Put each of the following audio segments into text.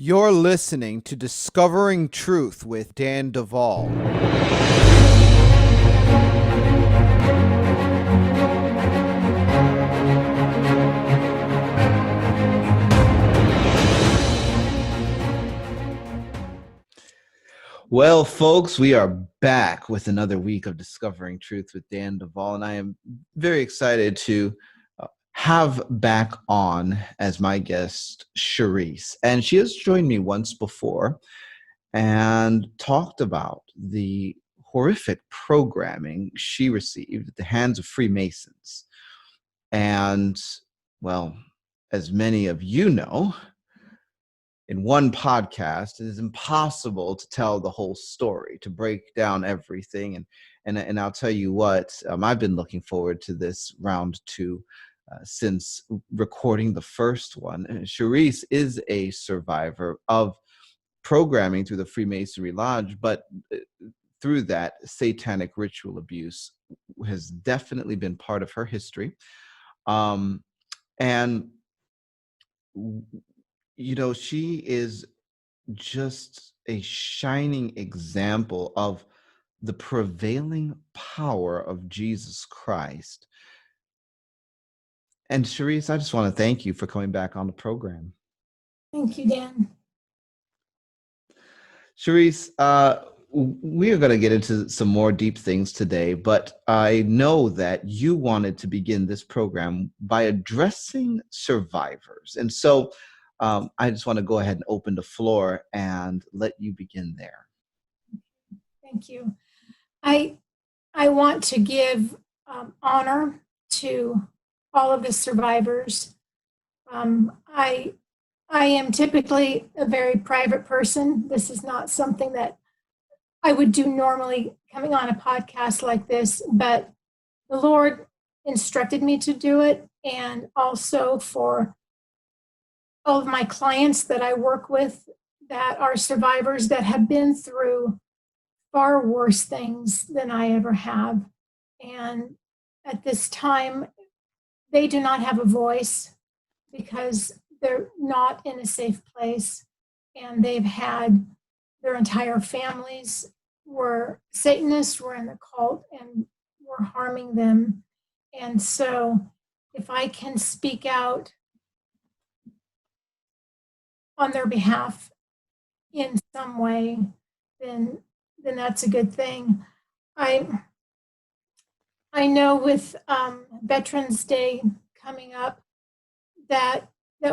You're listening to Discovering Truth with Dan Duvall. Well, folks, we are back with another week of Discovering Truth with Dan Duvall, and I am very excited to have back on as my guest Charisse. And she has joined me once before and talked about the horrific programming she received at the hands of Freemasons. And, well, as many of you know, in one podcast, it is impossible to tell the whole story, to break down everything. And I'll tell you what, I've been looking forward to this round two since recording the first one. Charisse is a survivor of programming through the Freemasonry Lodge, but through that, satanic ritual abuse has definitely been part of her history. And you know, she is just a shining example of the prevailing power of Jesus Christ. And Charisse, I just want to thank you for coming back on the program. Thank you, Dan. Charisse, we are going to get into some more deep things today, but I know that you wanted to begin this program by addressing survivors. And so I just want to go ahead and open the floor and let you begin there. Thank you. I want to give honor to all of the survivors. I am typically a very private person. This is not something that I would do normally coming on a podcast like this, but the Lord instructed me to do it, and also for all of my clients that I work with that are survivors that have been through far worse things than I ever have. And at this time, they do not have a voice because they're not in a safe place. And they've had their entire families were Satanists, were in the cult, and were harming them. And so if I can speak out on their behalf in some way, then that's a good thing. I know with Veterans Day coming up that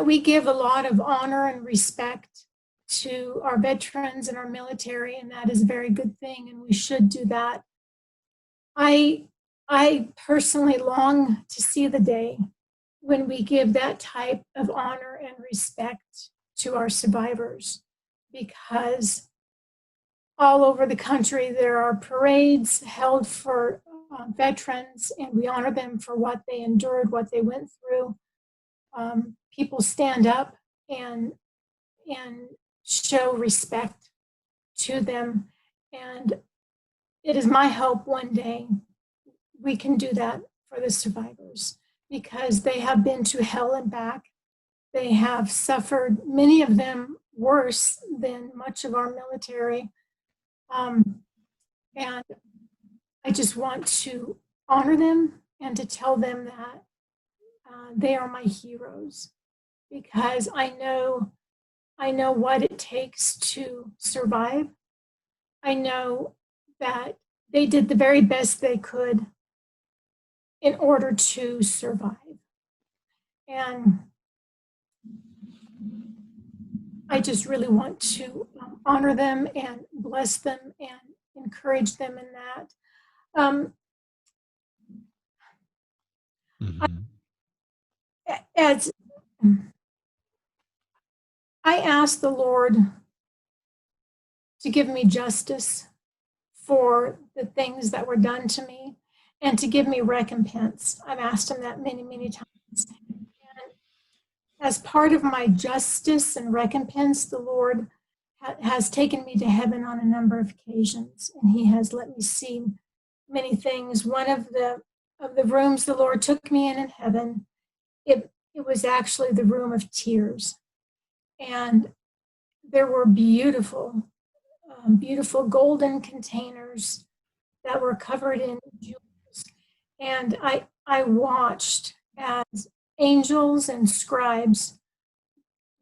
we give a lot of honor and respect to our veterans and our military, and that is a very good thing, and we should do that. I personally long to see the day when we give that type of honor and respect to our survivors, because all over the country there are parades held for veterans, and we honor them for what they endured, what they went through. People stand up and show respect to them, and it is my hope one day we can do that for the survivors, because they have been to hell and back. They have suffered, many of them worse than much of our military. And I just want to honor them and to tell them that they are my heroes, because I know what it takes to survive. I know that they did the very best they could in order to survive. And I just really want to honor them and bless them and encourage them in that. As I asked the Lord to give me justice for the things that were done to me and to give me recompense. I've asked him that many, many times. And as part of my justice and recompense, the Lord has taken me to heaven on a number of occasions, and he has let me see many things. One of the rooms the Lord took me in heaven, it was actually the room of tears. And there were beautiful, beautiful golden containers that were covered in jewels. And I watched as angels and scribes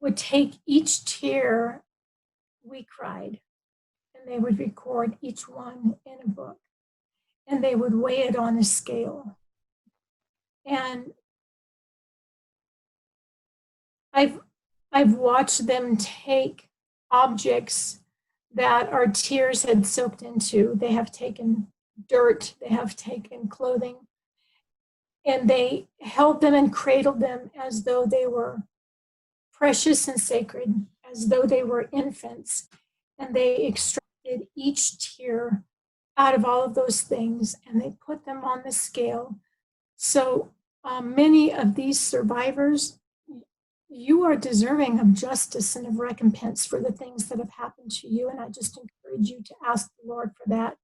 would take each tear we cried, and they would record each one in a book, and they would weigh it on a scale. And I've watched them take objects that our tears had soaked into. They have taken dirt, they have taken clothing, and they held them and cradled them as though they were precious and sacred, as though they were infants. And they extracted each tear out of all of those things, and they put them on the scale. So many of these survivors, you are deserving of justice and of recompense for the things that have happened to you. And I just encourage you to ask the Lord for that.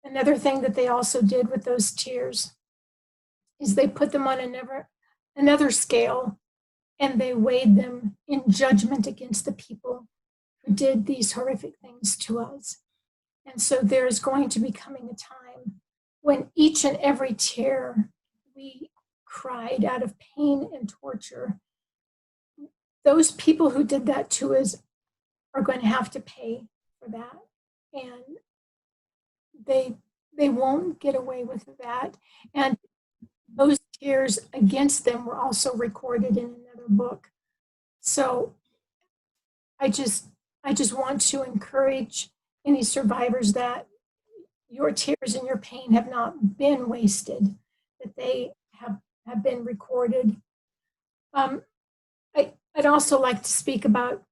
Another thing that they also did with those tears is they put them on another scale, and they weighed them in judgment against the people who did these horrific things to us. And so there's going to be coming a time when each and every tear we cried out of pain and torture, those people who did that to us are going to have to pay for that. And they won't get away with that. And those tears against them were also recorded in another book. So I just want to encourage any survivors that your tears and your pain have not been wasted, that they have been recorded. I'd also like to speak about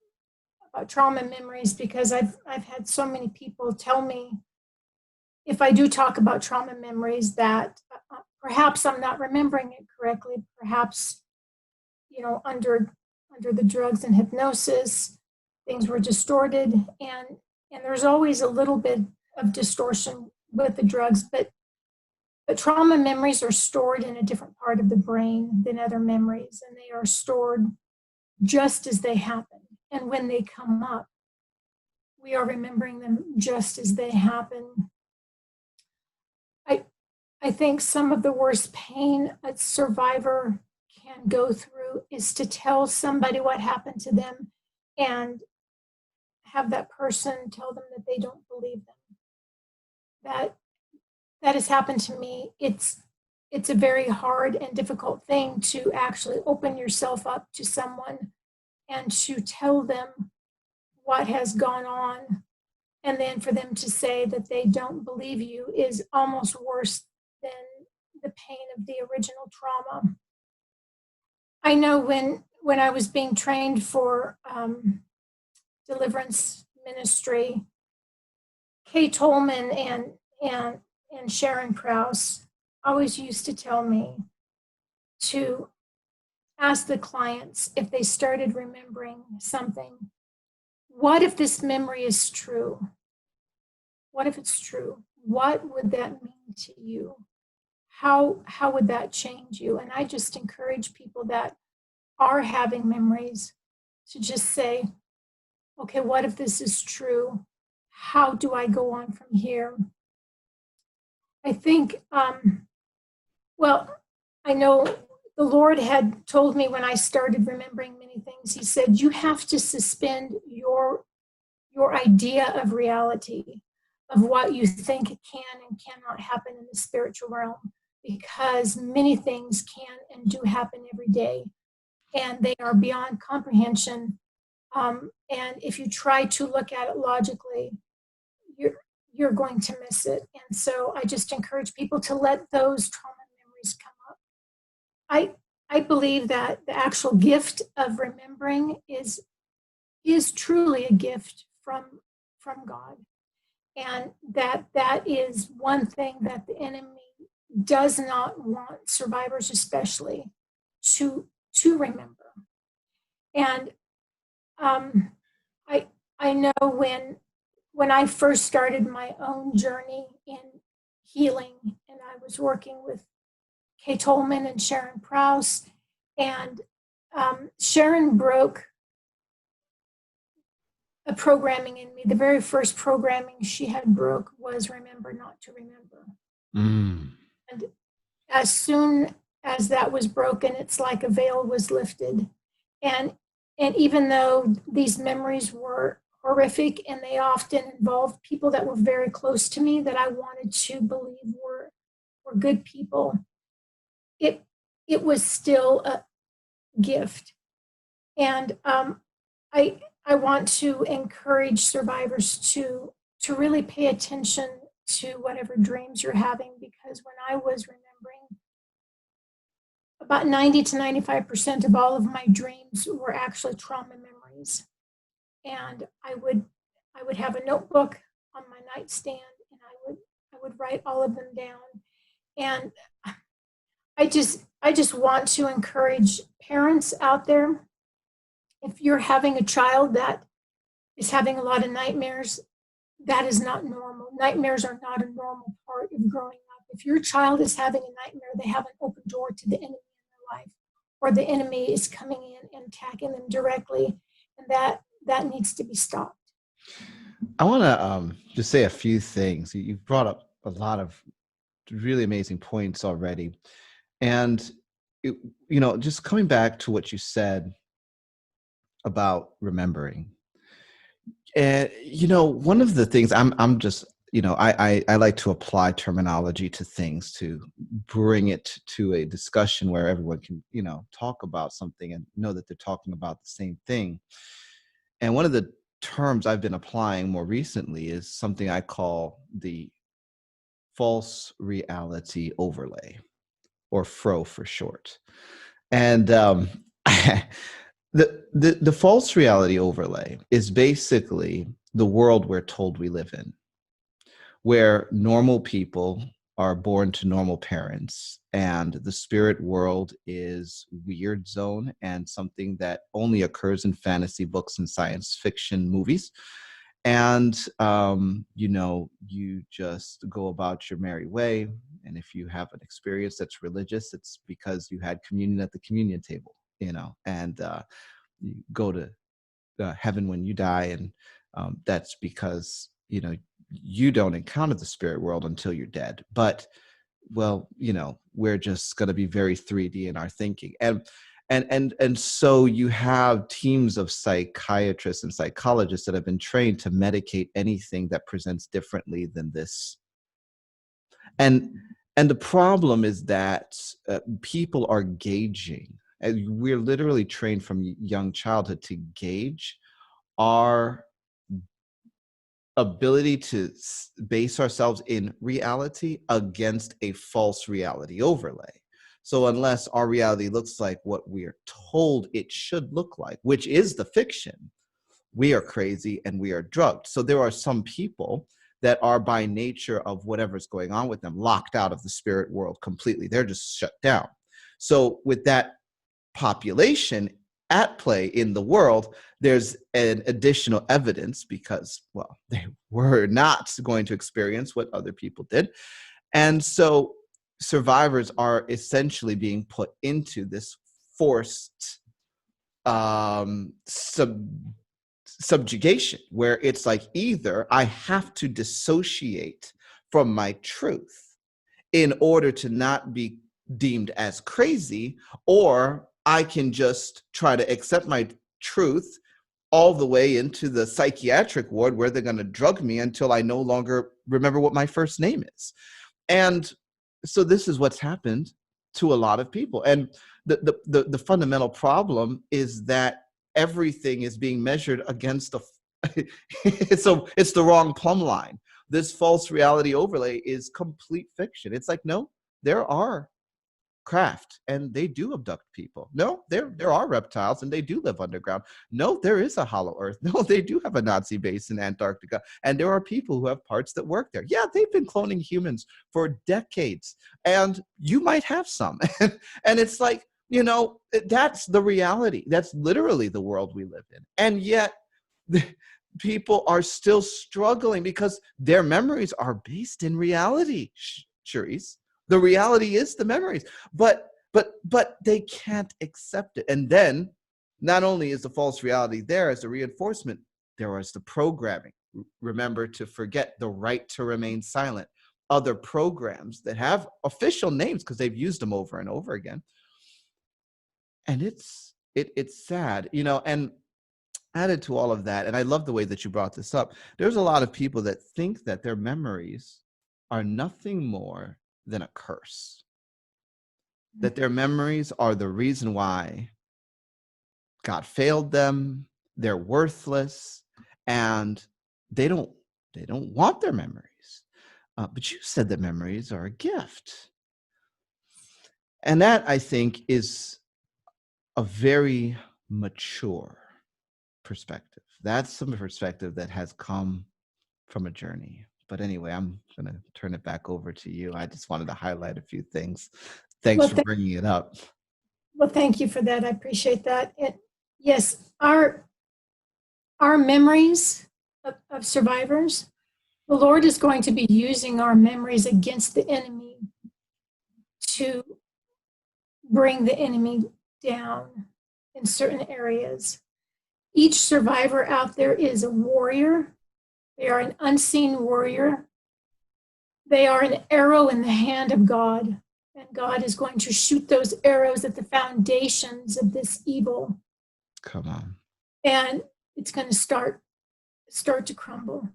trauma memories, because I've had so many people tell me, if I do talk about trauma memories, that perhaps I'm not remembering it correctly. Perhaps, under the drugs and hypnosis, things were distorted, and there's always a little bit of distortion with the drugs, but trauma memories are stored in a different part of the brain than other memories, and they are stored just as they happen. And when they come up, we are remembering them just as they happen. I think some of the worst pain a survivor can go through is to tell somebody what happened to them and have that person tell them that they don't believe them. That has happened to me. It's a very hard and difficult thing to actually open yourself up to someone and to tell them what has gone on, and then for them to say that they don't believe you is almost worse than the pain of the original trauma. I know when I was being trained for deliverance ministry, Kay Tolman and Sharon Krause always used to tell me to ask the clients, if they started remembering something, what if this memory is true? What if it's true? What would that mean to you? How would that change you? And I just encourage people that are having memories to just say, okay, what if this is true? How do I go on from here? I think, I know the Lord had told me when I started remembering many things, He said, you have to suspend your idea of reality, of what you think can and cannot happen in the spiritual realm, because many things can and do happen every day, and they are beyond comprehension. And if you try to look at it logically, you're going to miss it. And so I just encourage people to let those trauma memories come up. I believe that the actual gift of remembering is truly a gift from God, and that is one thing that the enemy does not want survivors, especially, to remember. And I know when I first started my own journey in healing, and I was working with Kay Tolman and Sharon Krause, and Sharon broke a programming in me. The very first programming she had broke was remember not to remember. Mm. And as soon as that was broken, it's like a veil was lifted. And and even though these memories were horrific and they often involved people that were very close to me that I wanted to believe were good people, it it was still a gift. And I want to encourage survivors to really pay attention to whatever dreams you're having, because when I was remembering, about 90 to 95% of all of my dreams were actually trauma memories. And I would have a notebook on my nightstand, and I would write all of them down. And I just want to encourage parents out there, if you're having a child that is having a lot of nightmares, that is not normal. Nightmares are not a normal part of growing up. If your child is having a nightmare, they have an open door to the enemy in their life, or the enemy is coming in and attacking them directly, and that needs to be stopped. I want to just say a few things. You've brought up a lot of really amazing points already. And, it, just coming back to what you said about remembering. And, one of the things I'm just, I like to apply terminology to things to bring it to a discussion where everyone can, talk about something and know that they're talking about the same thing. And one of the terms I've been applying more recently is something I call the false reality overlay, or FRO for short. And the false reality overlay is basically the world we're told we live in, where normal people are born to normal parents, and the spirit world is weird zone and something that only occurs in fantasy books and science fiction movies. And you just go about your merry way, and if you have an experience that's religious, it's because you had communion at the communion table, and you go to heaven when you die, and that's because you don't encounter the spirit world until you're dead. But well, we're just going to be very 3D in our thinking. And so you have teams of psychiatrists and psychologists that have been trained to medicate anything that presents differently than this. And the problem is that people are gauging, and we're literally trained from young childhood to gauge our ability to base ourselves in reality against a false reality overlay. So unless our reality looks like what we're told it should look like, which is the fiction, we are crazy and we are drugged. So there are some people that are, by nature of whatever's going on with them, locked out of the spirit world completely. They're just shut down. So with that population at play in the world, there's an additional evidence, because, well, they were not going to experience what other people did. And so survivors are essentially being put into this forced subjugation, where it's like, either I have to dissociate from my truth in order to not be deemed as crazy, or I can just try to accept my truth all the way into the psychiatric ward, where they're going to drug me until I no longer remember what my first name is. And so this is what's happened to a lot of people. And the fundamental problem is that everything is being measured against so it's the wrong plumb line. This false reality overlay is complete fiction. It's like, no, there are craft and they do abduct people. No, there are reptiles and they do live underground. No, there is a hollow earth. No, they do have a Nazi base in Antarctica, and there are people who have parts that work there. Yeah, they've been cloning humans for decades, and you might have some. And it's like, that's the reality. That's literally the world we live in. And yet people are still struggling because their memories are based in reality, Charisse. The reality is the memories, but they can't accept it. And then not only is the false reality there as a reinforcement, There was the programming. Remember to forget, the right to remain silent. Other programs that have official names because they've used them over and over again. And it's sad, and added to all of that, and I love the way that you brought this up, there's a lot of people that think that their memories are nothing more than a curse, that their memories are the reason why God failed them, they're worthless, and they don't want their memories. But you said that memories are a gift. And that, I think, is a very mature perspective. That's some perspective that has come from a journey. But anyway, I'm going to turn it back over to you. I just wanted to highlight a few things. Thanks Well, for bringing it up. well, thank you for that. I appreciate that. Yes, our memories of survivors, the Lord is going to be using our memories against the enemy to bring the enemy down in certain areas. Each survivor out there is a warrior. They are an unseen warrior. They are an arrow in the hand of God, and God is going to shoot those arrows at the foundations of this evil. Come on. And it's going to start to crumble.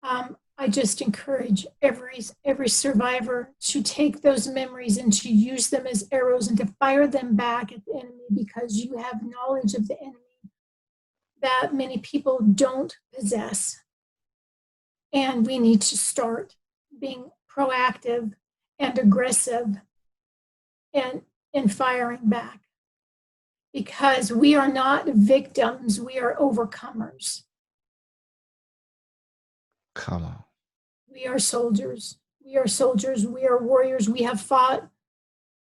I just encourage every survivor to take those memories and to use them as arrows and to fire them back at the enemy, because you have knowledge of the enemy that many people don't possess. And we need to start being proactive and aggressive and in firing back, because we are not victims, we are overcomers. Come on. We are soldiers. We are soldiers. We are warriors. We have fought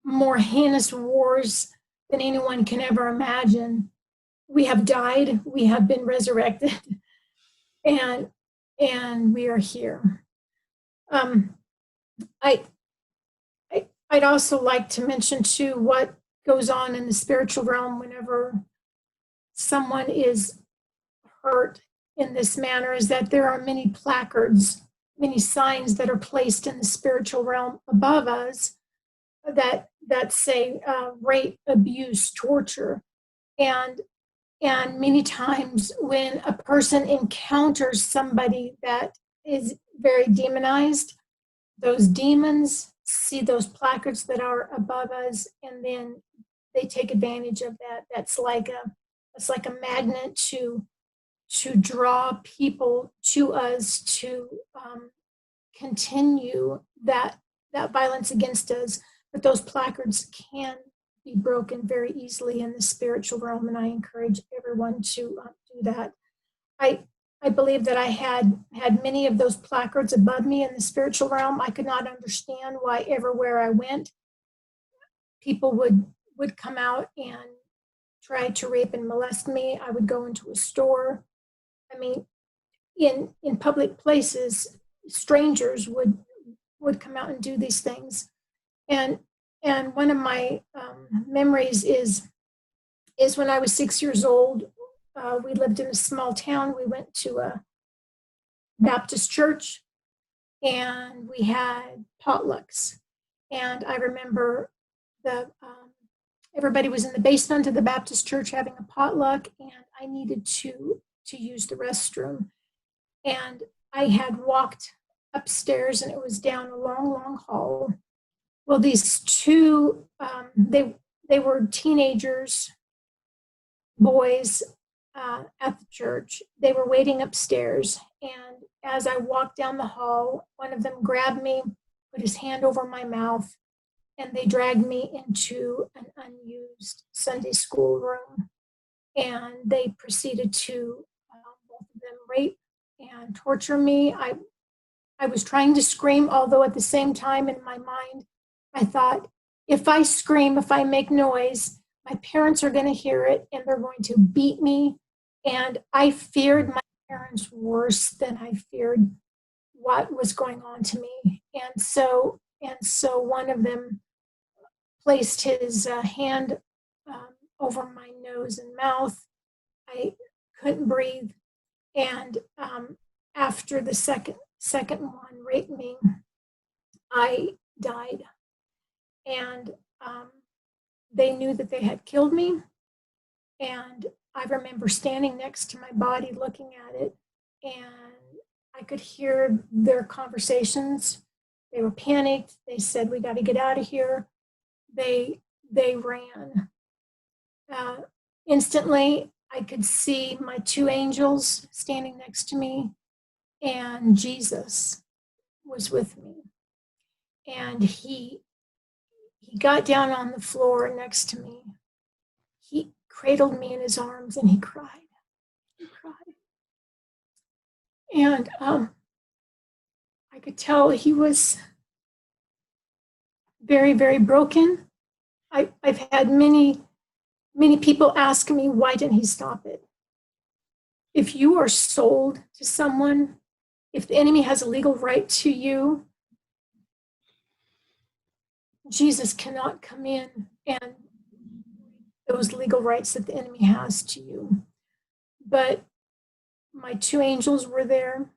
more heinous wars than anyone can ever imagine. We have died. We have been resurrected, and we are here. I'd also like to mention too what goes on in the spiritual realm whenever someone is hurt in this manner is that there are many placards, many signs that are placed in the spiritual realm above us that say rape, abuse, torture, and many times when a person encounters somebody that is very demonized, those demons see those placards that are above us, and then they take advantage of that. It's like a magnet to draw people to us to continue that violence against us. But those placards can be broken very easily in the spiritual realm, and I encourage everyone to do that. I believe that I had many of those placards above me in the spiritual realm. I could not understand why everywhere I went, people would come out and try to rape and molest me. I would go into a store. I mean, in public places, strangers would come out and do these things. And one of my memories is when I was 6 years old. We lived in a small town. We went to a Baptist church, and we had potlucks. And I remember everybody was in the basement of the Baptist church having a potluck, and I needed to use the restroom. And I had walked upstairs, and it was down a long, long hall. Well, these two, they were teenagers, boys, at the church. They were waiting upstairs, and as I walked down the hall, one of them grabbed me, put his hand over my mouth, and they dragged me into an unused Sunday school room, and they proceeded to both of them rape and torture me. I was trying to scream, although at the same time in my mind I thought, if I scream, if I make noise, my parents are going to hear it and they're going to beat me. And I feared my parents worse than I feared what was going on to me. And so one of them placed his hand over my nose and mouth. I couldn't breathe. And after the second one raped me, I died. And they knew that they had killed me. And I remember standing next to my body looking at it, and I could hear their conversations. They were panicked. They said, "We got to get out of here." They ran. Uh, Instantly, I could see my two angels standing next to me, and Jesus was with me. And he got down on the floor next to me. He cradled me in his arms and he cried. He cried. And I could tell he was very, very broken. I've had many people ask me, why didn't he stop it? If you are sold to someone, if the enemy has a legal right to you, Jesus cannot come in and those legal rights that the enemy has to you. But my two angels were there,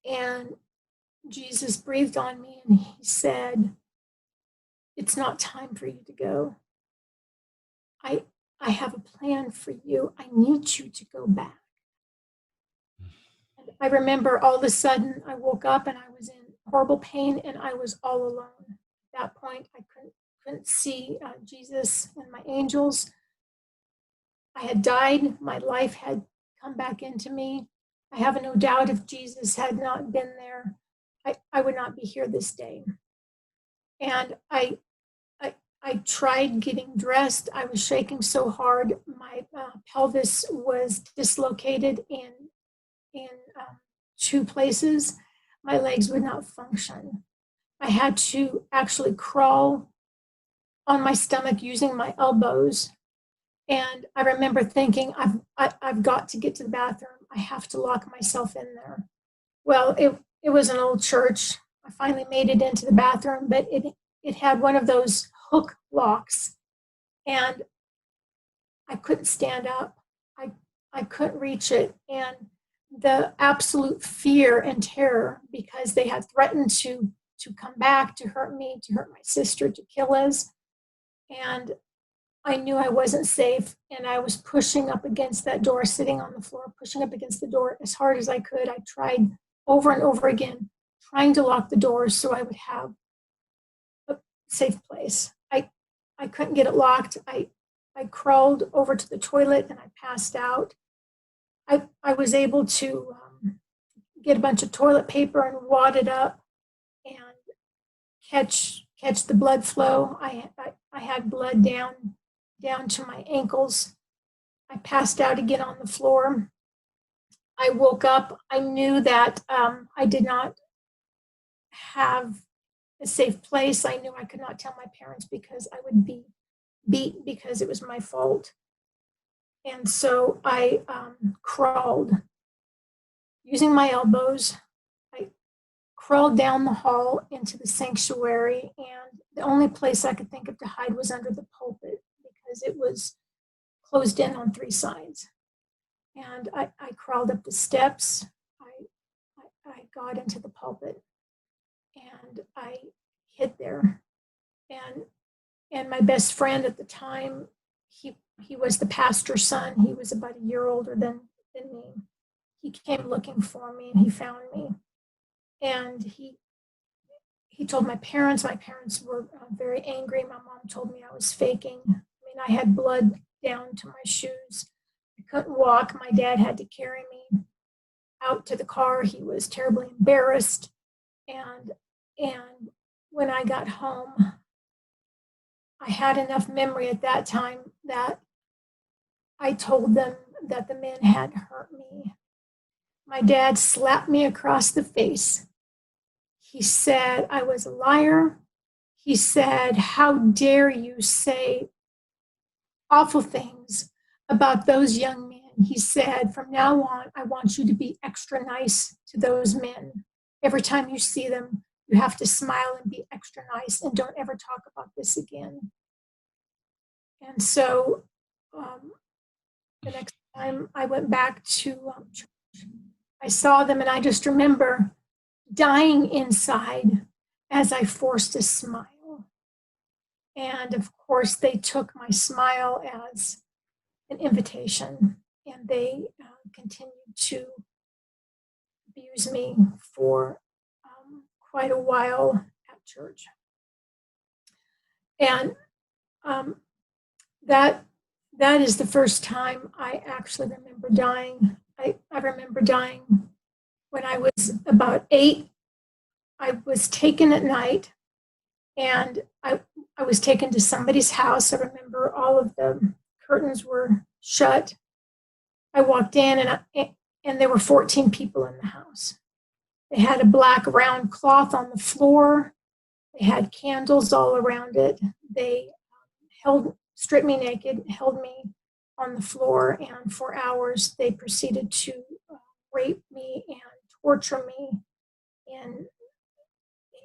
and Jesus breathed on me and he said, "It's not time for you to go. I have a plan for you. I need you to go back." And I remember all of a sudden I woke up and I was in horrible pain and I was all alone. At that point, I couldn't see Jesus and my angels. I had died. My life had come back into me. I have no doubt if Jesus had not been there, I would not be here this day. And I tried getting dressed. I was shaking so hard. My pelvis was dislocated in two places. My legs would not function. I had to actually crawl on my stomach using my elbows. And I remember thinking, I've got to get to the bathroom. I have to lock myself in there. Well, it was an old church. I finally made it into the bathroom, but it had one of those hook locks, and I couldn't stand up. I couldn't reach it. And the absolute fear and terror, because they had threatened to come back, to hurt me, to hurt my sister, to kill us. And I knew I wasn't safe, and I was pushing up against that door, sitting on the floor, pushing up against the door as hard as I could. I tried over and over again, trying to lock the doors so I would have a safe place. I couldn't get it locked. I crawled over to the toilet and I passed out. I was able to get a bunch of toilet paper and wad it up and catch the blood flow. I had blood down to my ankles. I passed out again on the floor. I woke up. I knew that I did not have a safe place. I knew I could not tell my parents because I would be beat because it was my fault. And so I crawled using my elbows. I crawled down the hall into the sanctuary, and the only place I could think of to hide was under the pulpit because it was closed in on three sides. And I crawled up the steps. I got into the pulpit, and I hid there. And my best friend at the time, he was the pastor's son. He was about a year older than me. He came looking for me, and he found me. And he told my parents. My parents were very angry. My mom told me I was faking. I mean, I had blood down to my shoes. I couldn't walk. My dad had to carry me out to the car. He was terribly embarrassed. And when I got home, I had enough memory at that time that I told them that the men had hurt me. My dad slapped me across the face. He said I was a liar. He said, "How dare you say awful things about those young men?" He said, "From now on, I want you to be extra nice to those men. Every time you see them, you have to smile and be extra nice, and don't ever talk about this again." And so the next time I went back to church, I saw them, and I just remember dying inside as I forced a smile. And of course, they took my smile as an invitation, and they continued to abuse me for quite a while at church. And um, that is the first time I actually remember dying. I remember dying when I was about 8. I was taken at night, and I was taken to somebody's house. I remember all of the curtains were shut. I walked in, and there were 14 people in the house. They had a black round cloth on the floor. They had candles all around it. They stripped me naked, held me on the floor, and for hours they proceeded to rape me and torture me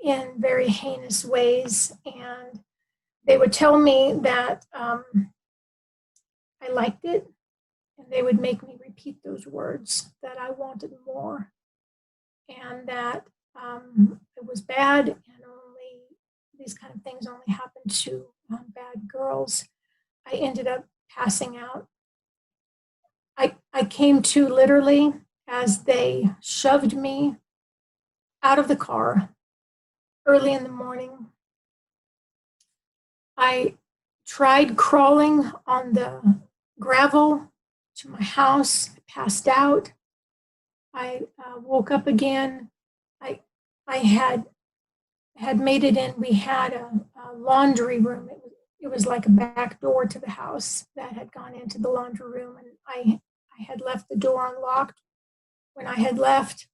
in very heinous ways. And they would tell me that I liked it, and they would make me repeat those words, that I wanted more, and that it was bad, and these kind of things only happen to bad girls. I ended up passing out. I came to literally as they shoved me out of the car early in the morning. I tried crawling on the gravel to my house. I passed out. I woke up again. I had made it in. We had a laundry room. It was like a back door to the house that had gone into the laundry room, and I had left the door unlocked when I had left.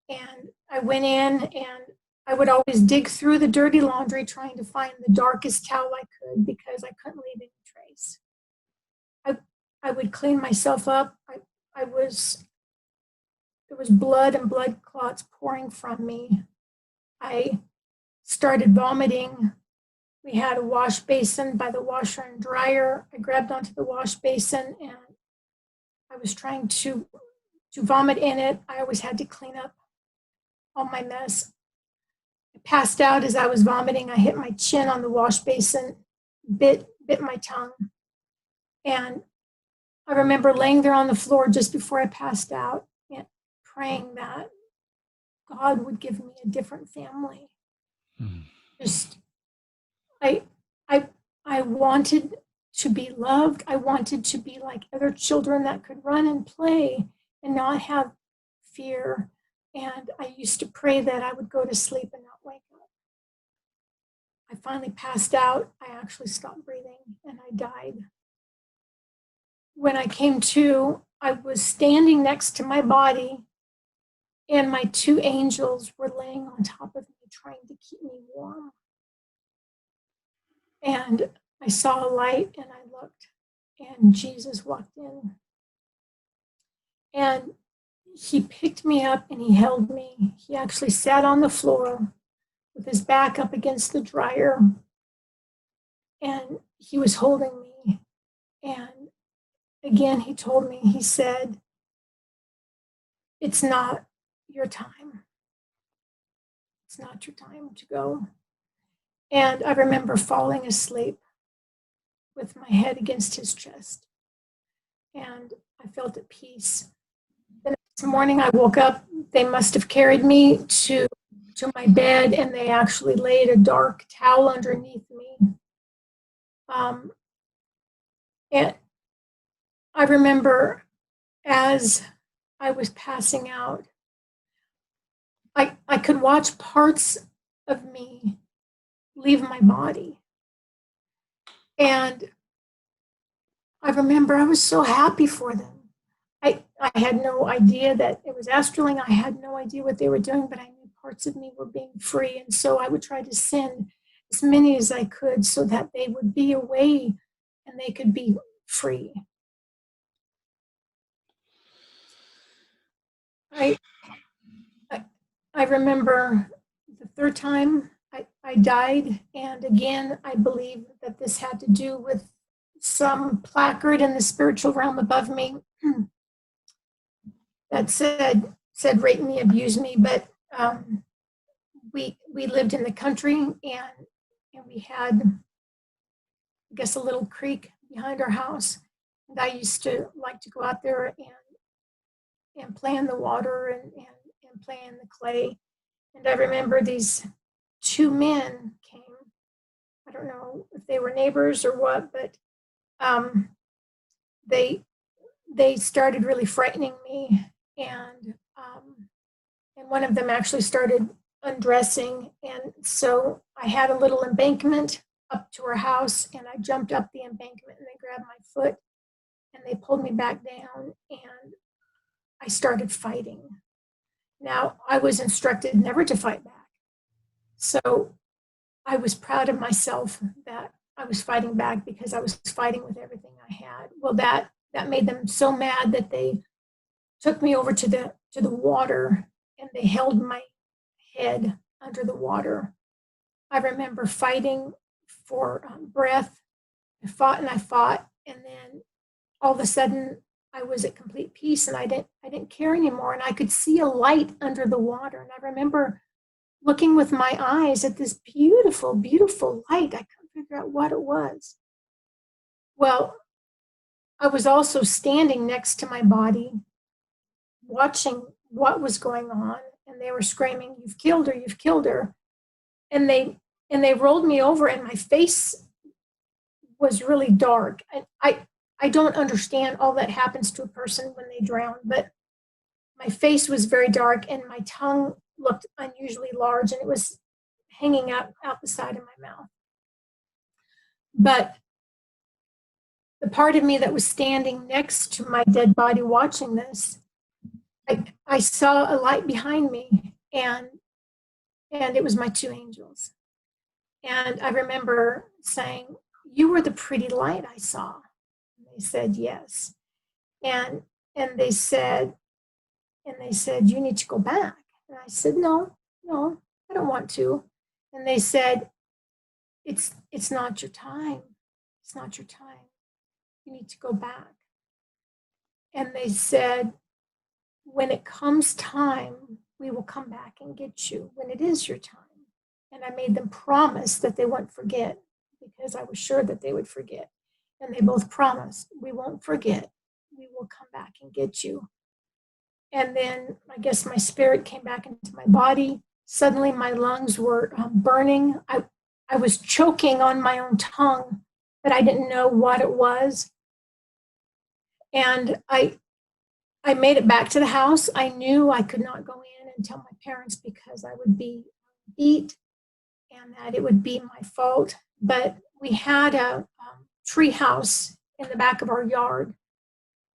And I went in, and I would always dig through the dirty laundry trying to find the darkest towel I could, because I couldn't leave any trace. I would clean myself up. There was blood and blood clots pouring from me. I started vomiting. We had a wash basin by the washer and dryer. I grabbed onto the wash basin, and I was trying to vomit in it. I always had to clean up all my mess. I passed out as I was vomiting. I hit my chin on the wash basin, bit my tongue. And I remember laying there on the floor just before I passed out and praying that God would give me a different family. Just, I wanted to be loved. I wanted to be like other children that could run and play and not have fear. And I used to pray that I would go to sleep and not wake up. I finally passed out. I actually stopped breathing, and I died. When I came to, I was standing next to my body, and my 2 angels were laying on top of me, trying to keep me warm. And I saw a light, and I looked, and Jesus walked in. And he picked me up, and he held me. He actually sat on the floor with his back up against the dryer, and he was holding me. And again, he told me, he said, "It's not your time. It's not your time to go." And I remember falling asleep with my head against his chest, and I felt at peace. The next morning I woke up. They must have carried me to my bed, and they actually laid a dark towel underneath me. And I remember as I was passing out, I could watch parts of me leave my body. And I remember I was so happy for them. I had no idea that it was astraling. I had no idea what they were doing, but I knew parts of me were being free. And so I would try to send as many as I could so that they would be away and they could be free. I remember the third time I died, and again, I believe that this had to do with some placard in the spiritual realm above me that said, said rape me, abuse me, but we lived in the country, and we had, I guess, a little creek behind our house. And I used to like to go out there and play in the water and play in the clay. And I remember these two men came. I don't know if they were neighbors or what, but they they started really frightening me, and one of them actually started undressing, and so I had a little embankment up to our house, and I jumped up the embankment, and they grabbed my foot, and they pulled me back down, and I started fighting. Now, I was instructed never to fight back, so I was proud of myself that I was fighting back because I was fighting with everything I had. Well, that made them so mad that they took me over to the water, and they held my head under the water. I remember fighting for breath. I fought and I fought, and then all of a sudden I was at complete peace, and I didn't care anymore, and I could see a light under the water. And I remember looking with my eyes at this beautiful, beautiful light. I couldn't figure out what it was. Well, I was also standing next to my body, watching what was going on, and they were screaming, "You've killed her, you've killed her." And they rolled me over, and my face was really dark. And I don't understand all that happens to a person when they drown, but my face was very dark, and my tongue looked unusually large, and it was hanging out the side of my mouth. But the part of me that was standing next to my dead body watching this, I saw a light behind me, and it was my two angels. And I remember saying, "You were the pretty light I saw." And they said, "Yes." And they said, "You need to go back." And I said, "No, I don't want to." And they said, it's not your time. It's not your time. You need to go back." And they said, "When it comes time, we will come back and get you when it is your time." And I made them promise that they wouldn't forget, because I was sure that they would forget. And they both promised, "We won't forget. We will come back and get you." And then I guess my spirit came back into my body. Suddenly my lungs were burning. I was choking on my own tongue, but I didn't know what it was. And I made it back to the house. I knew I could not go in and tell my parents because I would be beat and that it would be my fault. But we had a tree house in the back of our yard.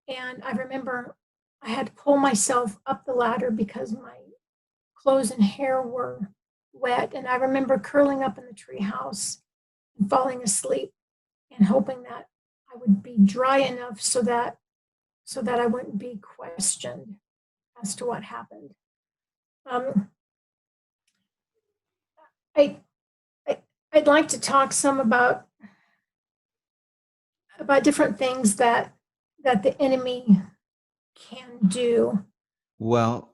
And I remember I had to pull myself up the ladder because my clothes and hair were wet. And I remember curling up in the tree house and falling asleep and hoping that I would be dry enough so that I wouldn't be questioned as to what happened. I'd like to talk some about different things that the enemy can do. Well,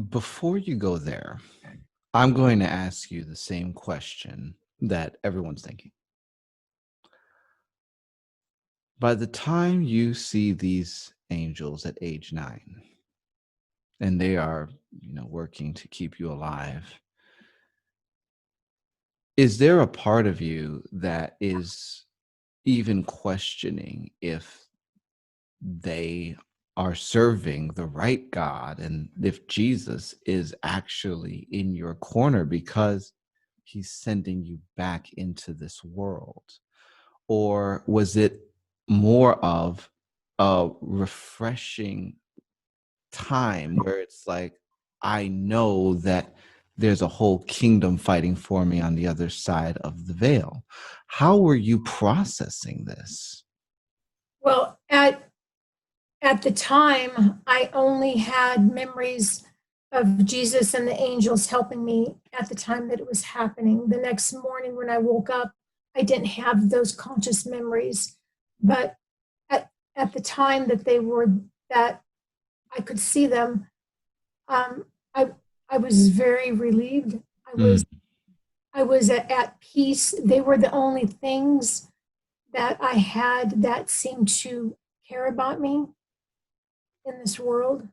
before you go there, I'm going to ask you the same question that everyone's thinking. By the time you see these angels at age 9, and they are, working to keep you alive, is there a part of you that is even questioning if they are serving the right God and if Jesus is actually in your corner because he's sending you back into this world? Or was it more of a refreshing time where it's like, I know that there's a whole kingdom fighting for me on the other side of the veil? How were you processing this? Well, at the time, I only had memories of Jesus and the angels helping me at the time that it was happening. The next morning when I woke up, I didn't have those conscious memories. But at the time that I could see them, um, I, I was very relieved. Mm. I was at peace. They were the only things that I had that seemed to care about me in this world.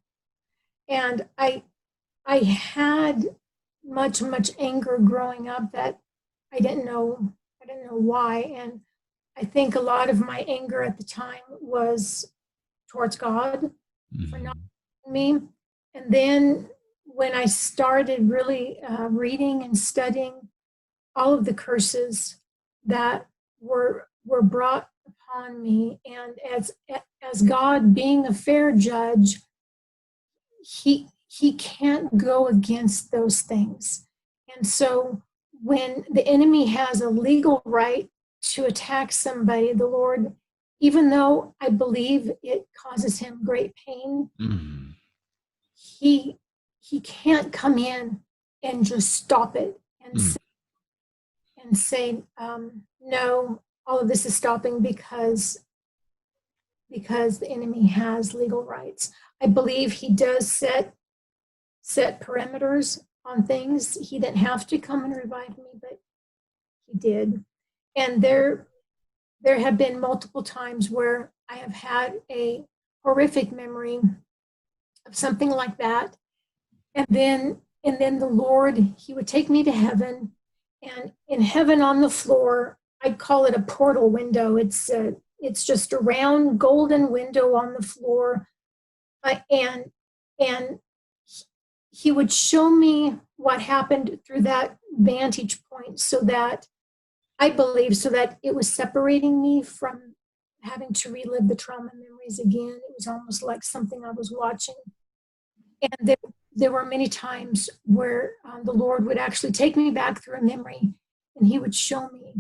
And I had much anger growing up that I didn't know why. And I think a lot of my anger at the time was towards God for not Mm. me. And then when I started really reading and studying all of the curses that were brought upon me, and as God being a fair judge, he can't go against those things. And so when the enemy has a legal right to attack somebody, the Lord, even though I believe it causes him great pain, Mm. he he can't come in and just stop it and Mm. say no, all of this is stopping because the enemy has legal rights. I believe he does set parameters on things. He didn't have to come and revive me, but he did. And there have been multiple times where I have had a horrific memory of something like that. And then the Lord, he would take me to heaven, and in heaven on the floor, I'd call it a portal window. It's just a round golden window on the floor, and he would show me what happened through that vantage point, so that I believe so that it was separating me from having to relive the trauma memories again. It was almost like something I was watching. And there were many times where the Lord would actually take me back through a memory, and he would show me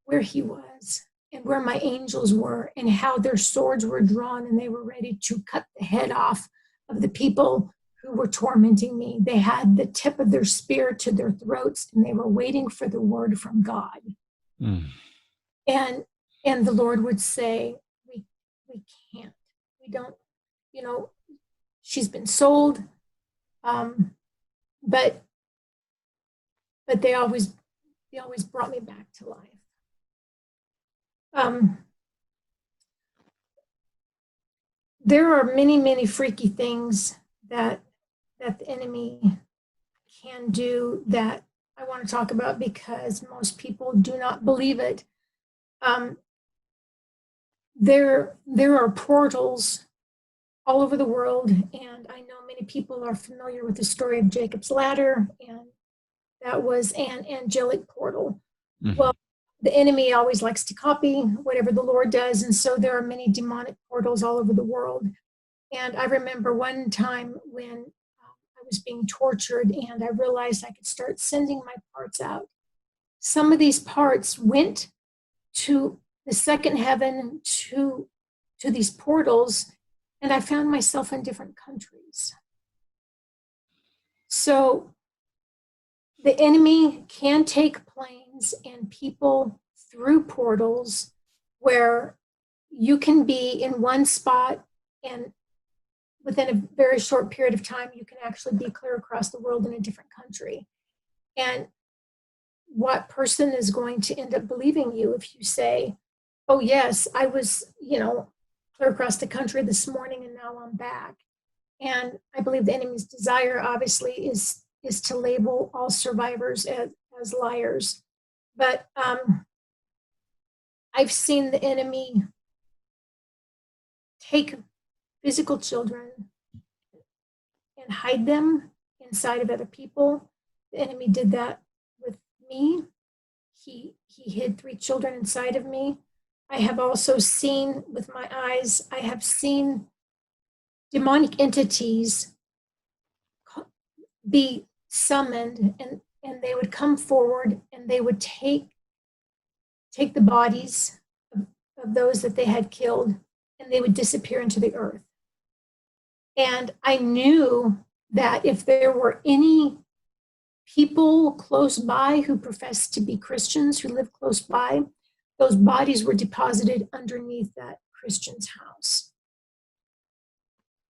where he was and where my angels were and how their swords were drawn and they were ready to cut the head off of the people who were tormenting me. They had the tip of their spear to their throats, and they were waiting for the word from God. Mm. And the Lord would say, we can't, we don't, you know, she's been sold, um, but they always brought me back to life. Um, there are many freaky things that the enemy can do that I want to talk about because most people do not believe it. Um, there are portals all over the world, and I know many people are familiar with the story of Jacob's ladder, and that was an angelic portal. Mm. Well, the enemy always likes to copy whatever the Lord does, and so there are many demonic portals all over the world. And I remember one time when I was being tortured and I realized I could start sending my parts out. Some of these parts went to the second heaven, to these portals, and I found myself in different countries. So the enemy can take planes and people through portals where you can be in one spot, and within a very short period of time, you can actually be clear across the world in a different country. And what person is going to end up believing you if you say, oh, yes, I was, clear across the country this morning and now I'm back? And I believe the enemy's desire, obviously, is to label all survivors as liars. But I've seen the enemy take physical children and hide them inside of other people. The enemy did that with me. He hid 3 children inside of me. I have also seen with my eyes, I have seen demonic entities be summoned, and they would come forward and they would take the bodies of those that they had killed, and they would disappear into the earth. And I knew that if there were any people close by who professed to be Christians, who lived close by, those bodies were deposited underneath that Christian's house.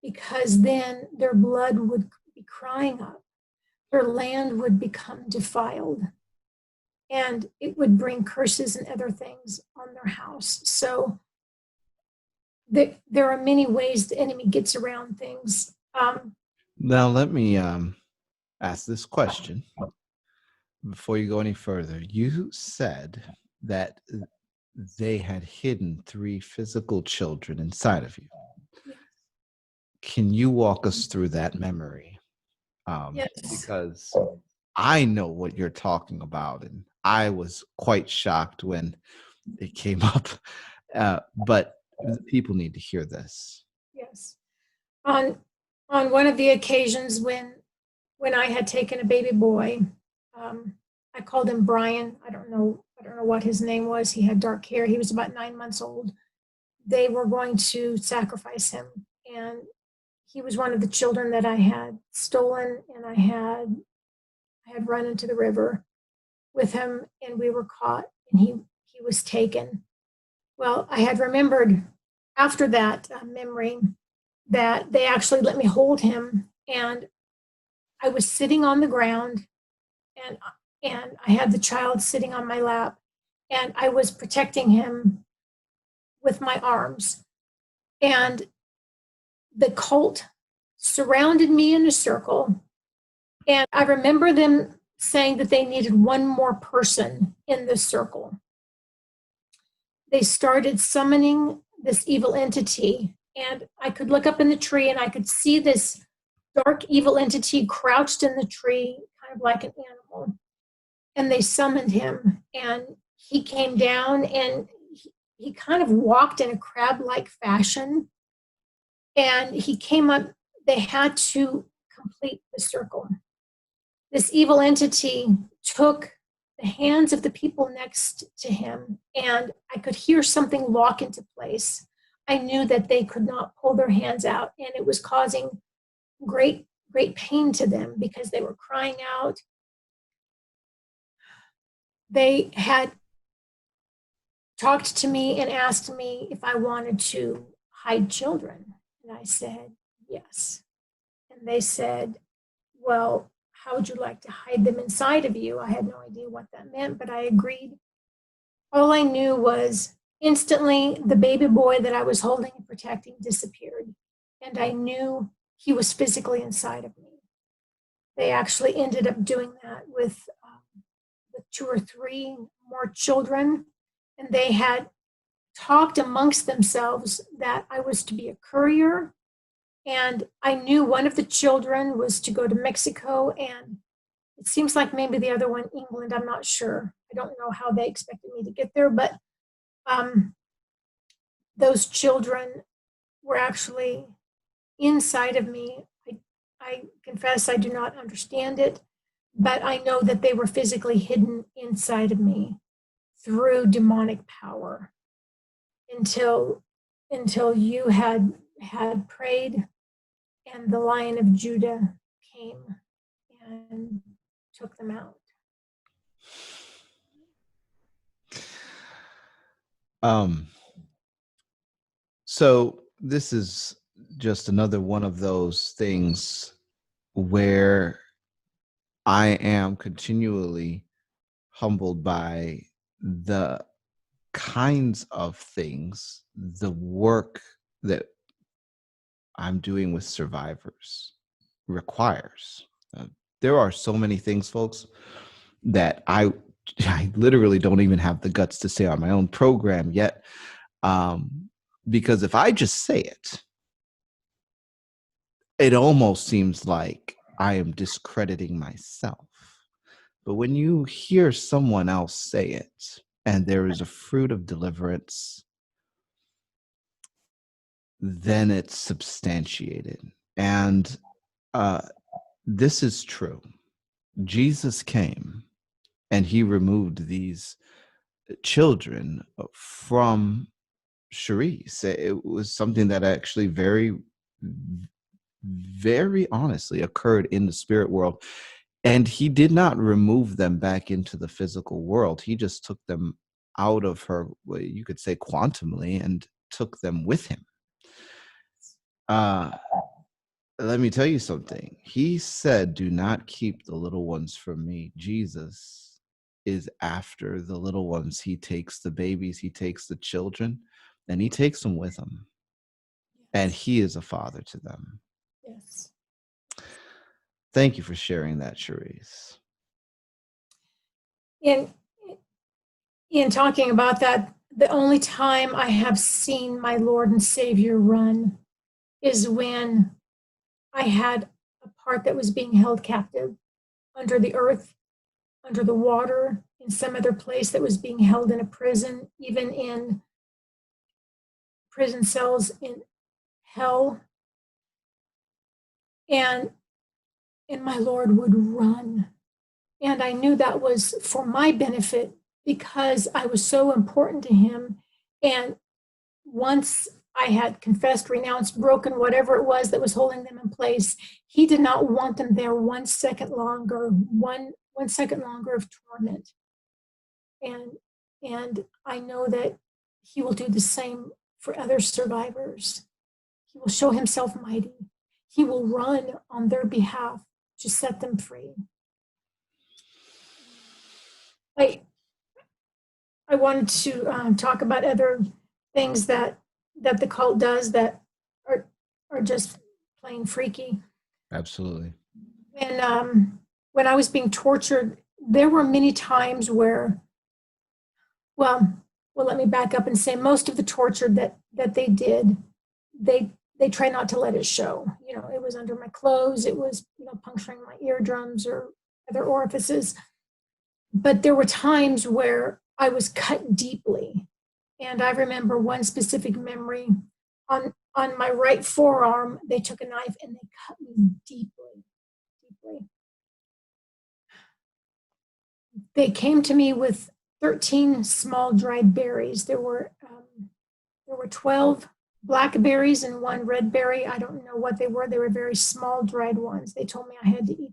because then their blood would be crying up. Their land would become defiled, and it would bring curses and other things on their house. So there are many ways the enemy gets around things. Now, let me ask this question before you go any further. You said that they had hidden 3 physical children inside of you. Yes. Can you walk us through that memory? Yes. Because I know what you're talking about, and I was quite shocked when it came up. But people need to hear this. Yes. On one of the occasions when I had taken a baby boy, I called him Brian. I don't know what his name was. He had dark hair. He was about 9 months old. They were going to sacrifice him, and he was one of the children that I had stolen, and I had run into the river with him, and we were caught, and he was taken. Well, I had remembered after that memory that they actually let me hold him, and I was sitting on the ground, and I had the child sitting on my lap, and I was protecting him with my arms. And the cult surrounded me in a circle, and I remember them saying that they needed one more person in the circle. They started summoning this evil entity, and I could look up in the tree and I could see this dark evil entity crouched in the tree, kind of like an animal. And they summoned him, and he came down, and he kind of walked in a crab-like fashion. And he came up, they had to complete the circle. This evil entity took the hands of the people next to him, and I could hear something lock into place. I knew that they could not pull their hands out, and it was causing great pain to them because they were crying out. They had talked to me and asked me if I wanted to hide children, and I said yes. And they said, well, how would you like to hide them inside of you? I had no idea what that meant, but I agreed. All I knew was instantly the baby boy that I was holding and protecting disappeared, and I knew he was physically inside of me. They actually ended up doing that with 2 or 3 more children, and they had talked amongst themselves that I was to be a courier. And I knew one of the children was to go to Mexico, and it seems like maybe the other one, England. I'm not sure. I don't know how they expected me to get there, but those children were actually inside of me. I confess I do not understand it, but I know that they were physically hidden inside of me through demonic power until you had prayed, and the Lion of Judah came and took them out. So this is just another one of those things where I am continually humbled by the kinds of things, the work that I'm doing with survivors requires. There are so many things, folks, that I literally don't even have the guts to say on my own program yet. Because if I just say it, it almost seems like I am discrediting myself. But when you hear someone else say it, and there is a fruit of deliverance, then it's substantiated. And this is true. Jesus came and he removed these children from Cherise. It was something that actually very, very honestly occurred in the spirit world. And he did not remove them back into the physical world. He just took them out of her, you could say quantumly, and took them with him. let me tell you something. He said, "Do not keep the little ones from me." Jesus is after the little ones. He takes the babies, he takes the children, and he takes them with him. And Yes. he is a father to them. Yes. Thank you for sharing that, Charisse. In in talking about that, the only time I have seen my Lord and Savior run is when I had a part that was being held captive under the earth, under the water, in some other place that was being held in a prison, even in prison cells in hell. And my Lord would run. And I knew that was for my benefit because I was so important to him. And once I had confessed, renounced, broken, whatever it was that was holding them in place, he did not want them there 1 second longer, one second longer of torment. And I know that he will do the same for other survivors. He will show himself mighty. He will run on their behalf to set them free. I wanted to talk about other things that the cult does that are just plain freaky. Absolutely. When I was being tortured, there were many times where, well, let me back up and say most of the torture that they did, they try not to let it show. You know, it was under my clothes, it was, you know, puncturing my eardrums or other orifices. But there were times where I was cut deeply. And I remember one specific memory on my right forearm, they took a knife and they cut me deeply, deeply. They came to me with 13 small dried berries. There were 12 blackberries and one red berry. I don't know what they were. They were very small dried ones. They told me I had to eat them.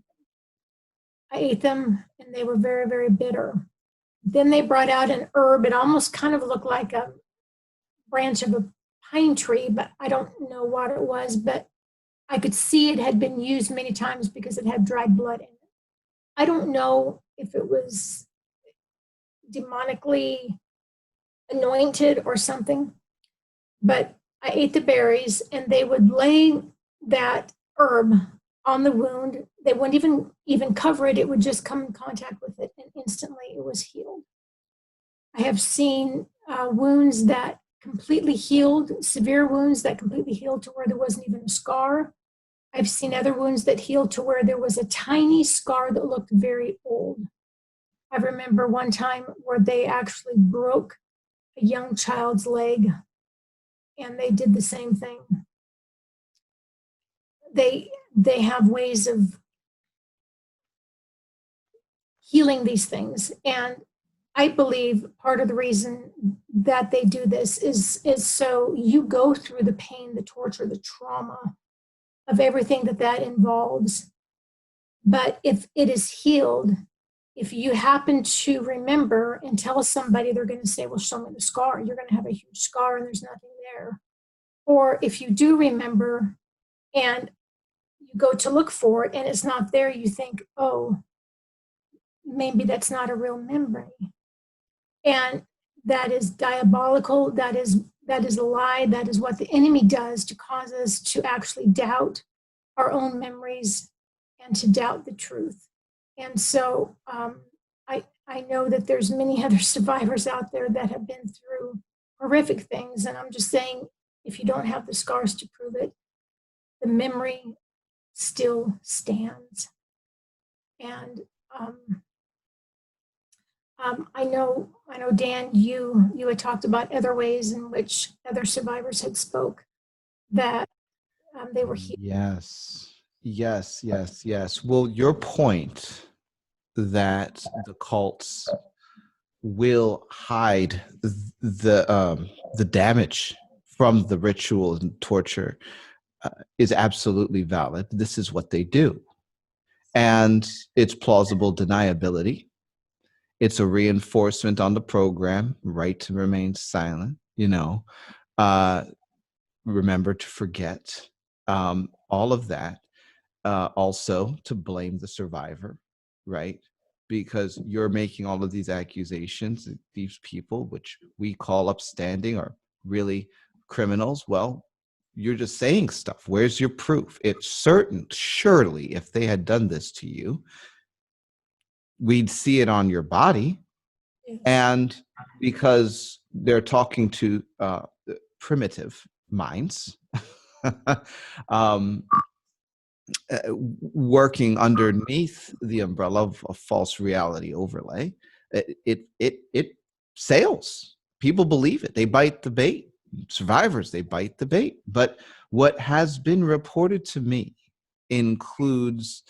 I ate them and they were very, very bitter. Then they brought out an herb. It almost kind of looked like a branch of a pine tree, but I don't know what it was. But I could see it had been used many times because it had dried blood in it. I don't know if it was demonically anointed or something, but I ate the berries and they would lay that herb on the wound. They wouldn't even cover it. It would just come in contact with it and instantly it was healed. I have seen wounds that completely healed, severe wounds that completely healed to where there wasn't even a scar. I've seen other wounds that healed to where there was a tiny scar that looked very old. I remember one time where they actually broke a young child's leg and they did the same thing. They have ways of healing these things. And I believe part of the reason that they do this is so you go through the pain, the torture, the trauma of everything that involves. But if it is healed, if you happen to remember and tell somebody, they're going to say, well, show me the scar. You're going to have a huge scar and there's nothing there. Or if you do remember and you go to look for it and it's not there, you think, oh, maybe that's not a real memory. And that is diabolical. That is a lie. That is what the enemy does to cause us to actually doubt our own memories and to doubt the truth. And so I know that there's many other survivors out there that have been through horrific things. And I'm just saying, if you don't have the scars to prove it, the memory still stands. And I know, Dan, you had talked about other ways in which other survivors had spoke that they were healed. Yes. Well, your point that the cults will hide the damage from the ritual and torture is absolutely valid. This is what they do, and it's plausible deniability. It's a reinforcement on the program, right to remain silent. Remember to forget. all of that, also to blame the survivor, right? Because you're making all of these accusations, these people, which we call upstanding, are really criminals. Well, you're just saying stuff. Where's your proof? It's certain, surely, if they had done this to you, we'd see it on your body. Yes. And because they're talking to primitive minds, um, working underneath the umbrella of a false reality overlay, it sails. People believe it. They bite the bait. Survivors, they bite the bait. But what has been reported to me includes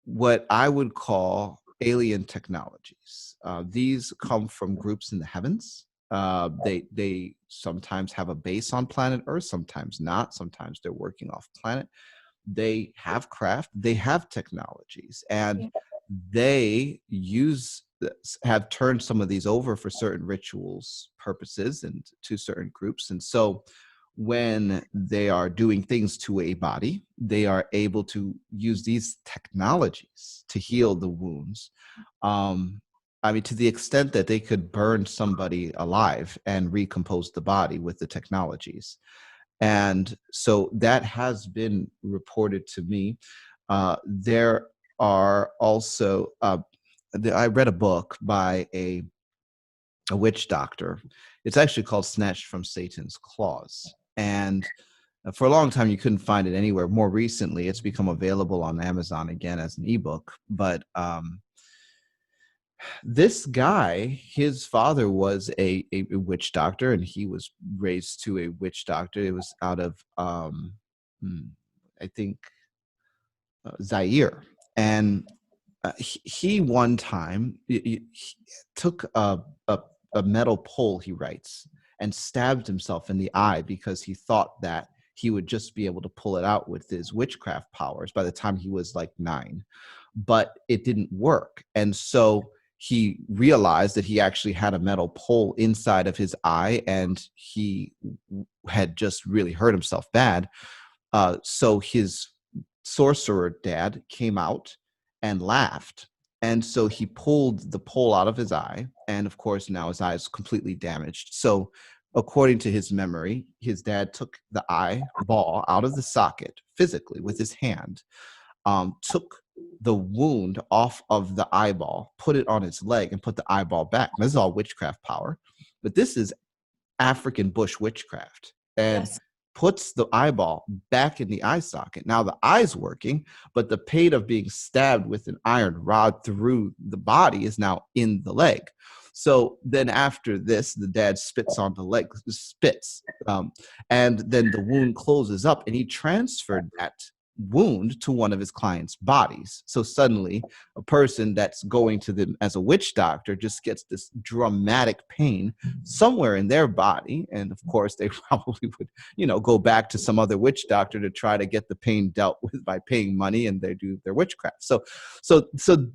what I would call alien technologies. These come from groups in the heavens. They sometimes have a base on planet Earth, sometimes not. Sometimes they're working off planet. They have craft, they have technologies, and they have turned some of these over for certain rituals purposes and to certain groups. And so when they are doing things to a body, they are able to use these technologies to heal the wounds. I mean, to the extent that they could burn somebody alive and recompose the body with the technologies. And so that has been reported to me. There are also, I read a book by a witch doctor. It's actually called Snatched from Satan's Claws. And for a long time, you couldn't find it anywhere. More recently, it's become available on Amazon again as an ebook. But this guy, his father was a witch doctor, and he was raised to a witch doctor. It was out of, I think, Zaire. And he one time he took a metal pole, he writes, and stabbed himself in the eye because he thought that he would just be able to pull it out with his witchcraft powers by the time he was like 9. But it didn't work. And so he realized that he actually had a metal pole inside of his eye, and he had just really hurt himself bad. So his sorcerer dad came out and laughed. And so he pulled the pole out of his eye. And of course, now his eye is completely damaged. So according to his memory, his dad took the eyeball out of the socket physically with his hand, took the wound off of the eyeball, put it on his leg, and put the eyeball back. This is all witchcraft power, but this is African bush witchcraft, and Yes. puts the eyeball back in the eye socket. Now the eye's working, but the pain of being stabbed with an iron rod through the body is now in the leg. So then after this, the dad spits on the leg, and then the wound closes up, and he transferred that wound to one of his clients' bodies. So suddenly a person that's going to them as a witch doctor just gets this dramatic pain somewhere in their body. And of course they probably would, go back to some other witch doctor to try to get the pain dealt with by paying money, and they do their witchcraft. So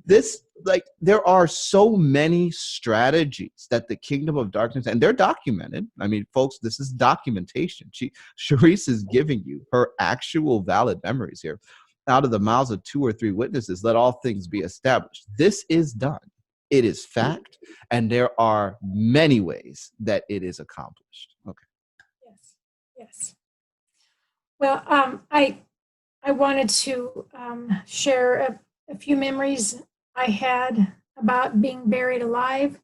this, like, there are so many strategies that the kingdom of darkness, and they're documented. I mean, folks, this is documentation. Charisse is giving you her actual valid memories here. Out of the mouths of 2 or 3 witnesses, let all things be established. This is done. It is fact, and there are many ways that it is accomplished. Okay. Yes. Yes. Well, I wanted to share a few memories I had about being buried alive.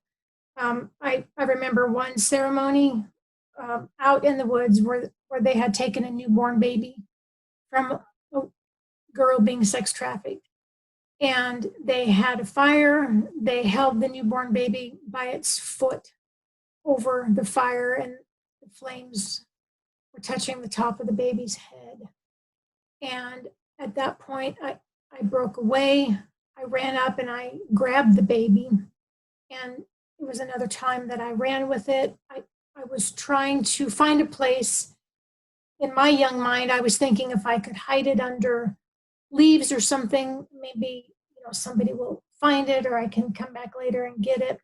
I remember one ceremony out in the woods where they had taken a newborn baby from a girl being sex trafficked. And they had a fire. They held the newborn baby by its foot over the fire, and the flames were touching the top of the baby's head. And at that point, I broke away. I ran up and I grabbed the baby. And it was another time that I ran with it. I was trying to find a place. In my young mind, I was thinking if I could hide it under leaves or something, maybe somebody will find it, or I can come back later and get it.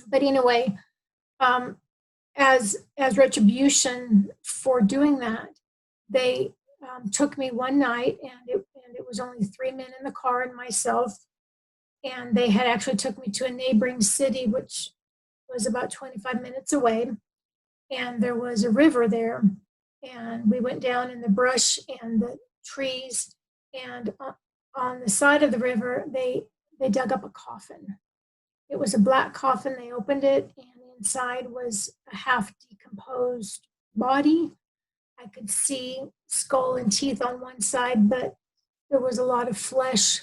But anyway, as retribution for doing that, they took me one night, and it was only 3 men in the car and myself. And they had actually took me to a neighboring city, which was about 25 minutes away. And there was a river there. And we went down in the brush and the trees. And on the side of the river, they dug up a coffin. It was a black coffin. They opened it, and inside was a half decomposed body. I could see skull and teeth on one side, but there was a lot of flesh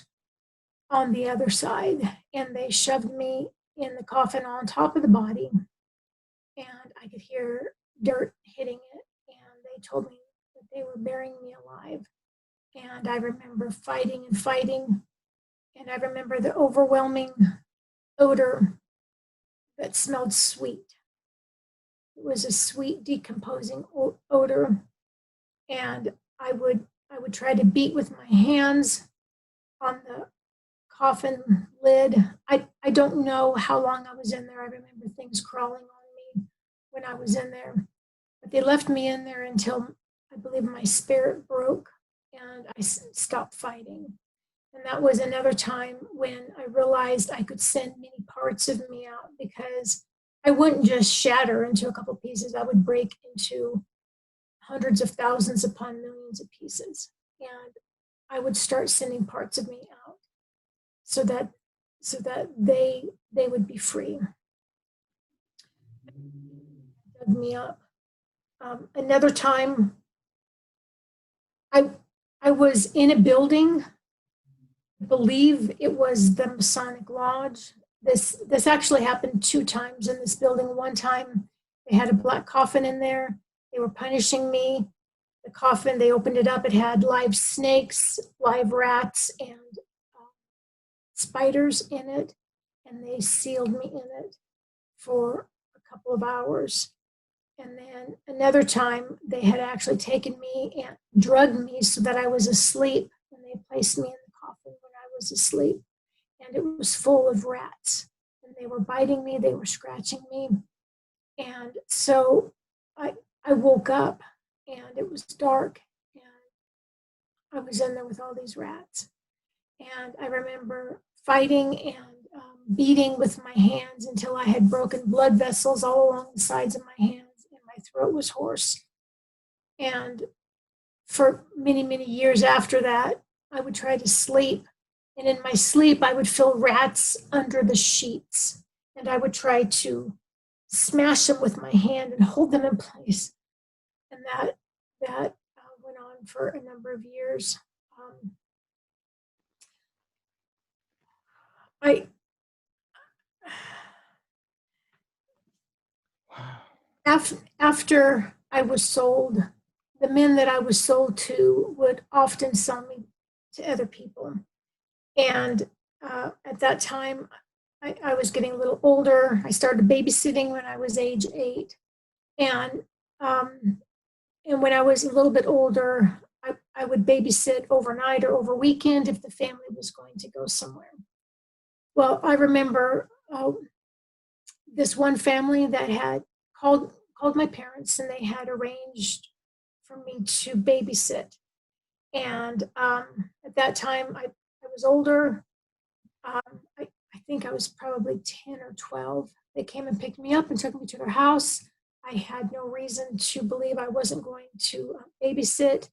on the other side. And they shoved me in the coffin on top of the body, and I could hear dirt hitting it. And they told me that they were burying me alive. And I remember fighting and fighting. And I remember the overwhelming odor that smelled sweet. It was a sweet, decomposing odor. And I would try to beat with my hands on the coffin lid. I don't know how long I was in there. I remember things crawling on me when I was in there. But they left me in there until I believe my spirit broke and I stopped fighting. And that was another time when I realized I could send many parts of me out, because I wouldn't just shatter into a couple pieces. I would break into hundreds of thousands upon millions of pieces. And I would start sending parts of me out so that they would be free. Dug me up. Another time, I was in a building. I believe it was the Masonic Lodge. This actually happened 2 times in this building. One time, they had a black coffin in there. They were punishing me. The coffin, they opened it up. It had live snakes, live rats, and spiders in it. And they sealed me in it for a couple of hours. And then another time, they had actually taken me and drugged me so that I was asleep. And they placed me in the coffin when I was asleep. And it was full of rats. And they were biting me. They were scratching me. And so I woke up, and it was dark. And I was in there with all these rats. And I remember fighting and beating with my hands until I had broken blood vessels all along the sides of my hands. My throat was hoarse. And for many, many years after that, I would try to sleep. And in my sleep, I would feel rats under the sheets. And I would try to smash them with my hand and hold them in place. And that went on for a number of years. After I was sold, the men that I was sold to would often sell me to other people. And at that time, I was getting a little older. I started babysitting when I was age 8. And when I was a little bit older, I would babysit overnight or over weekend if the family was going to go somewhere. Well, I remember this one family that had called my parents, and they had arranged for me to babysit. And at that time, I was older. I think I was probably 10 or 12. They came and picked me up and took me to their house. I had no reason to believe I wasn't going to babysit.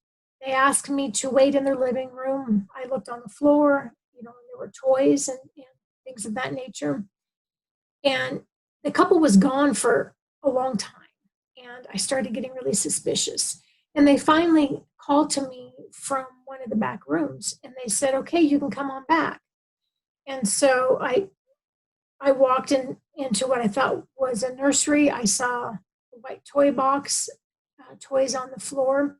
They asked me to wait in their living room. I looked on the floor, and there were toys and things of that nature. And the couple was gone for a long time. And I started getting really suspicious. And they finally called to me from one of the back rooms, and they said, "Okay, you can come on back." And so I walked into what I thought was a nursery. I saw a white toy box, toys on the floor.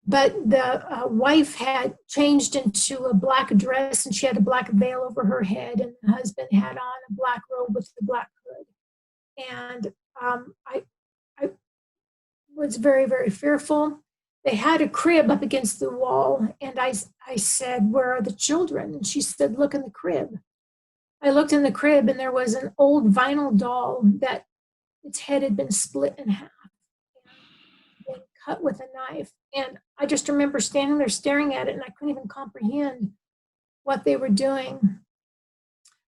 But the wife had changed into a black dress, and she had a black veil over her head, and the husband had on a black robe with the black hood. And I was very, very fearful. They had a crib up against the wall, and I said, "Where are the children?" And she said, "Look in the crib." I looked in the crib, and there was an old vinyl doll that its head had been split in half and cut with a knife. And I just remember standing there staring at it, and I couldn't even comprehend what they were doing.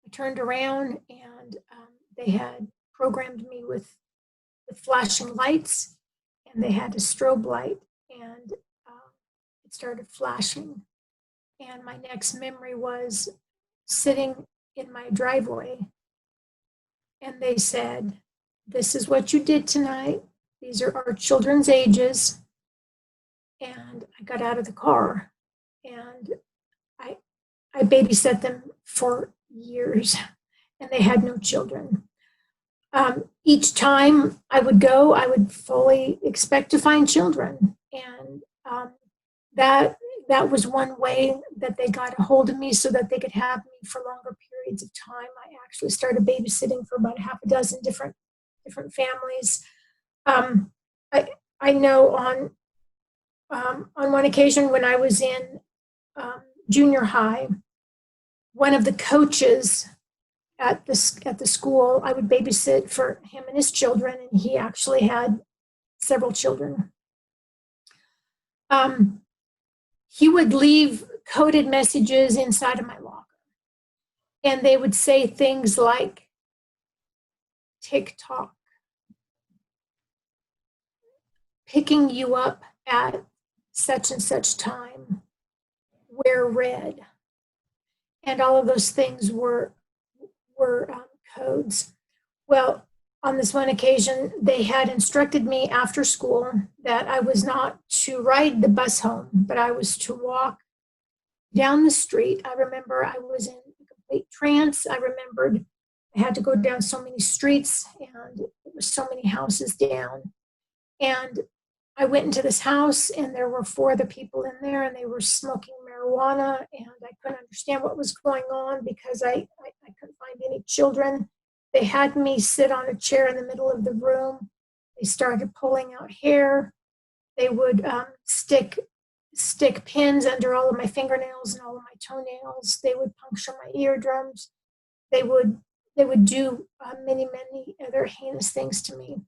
I turned around, and they had programmed me with flashing lights, and they had a strobe light, and it started flashing. And my next memory was sitting in my driveway, and they said, "This is what you did tonight. These are our children's ages." And I got out of the car, and I babysat them for years, and they had no children. Each time I would go, I would fully expect to find children, and that was one way that they got a hold of me so that they could have me for longer periods of time. I actually started babysitting for about half a dozen different families. I know on one occasion when I was in junior high, one of the coaches at the school, I would babysit for him and his children, and he actually had several children. He would leave coded messages inside of my locker, and they would say things like TikTok, picking you up at such and such time, wear red, and all of those things were codes. Well, on this one occasion, they had instructed me after school that I was not to ride the bus home, but I was to walk down the street. I remember I was in a complete trance. I remembered I had to go down so many streets, and it was so many houses down. And I went into this house, and there were 4 other people in there, and they were smoking marijuana, and I couldn't understand what was going on because I couldn't find any children. They had me sit on a chair in the middle of the room. They started pulling out hair. They would stick pins under all of my fingernails and all of my toenails. They would puncture my eardrums. They would do many other heinous things to me.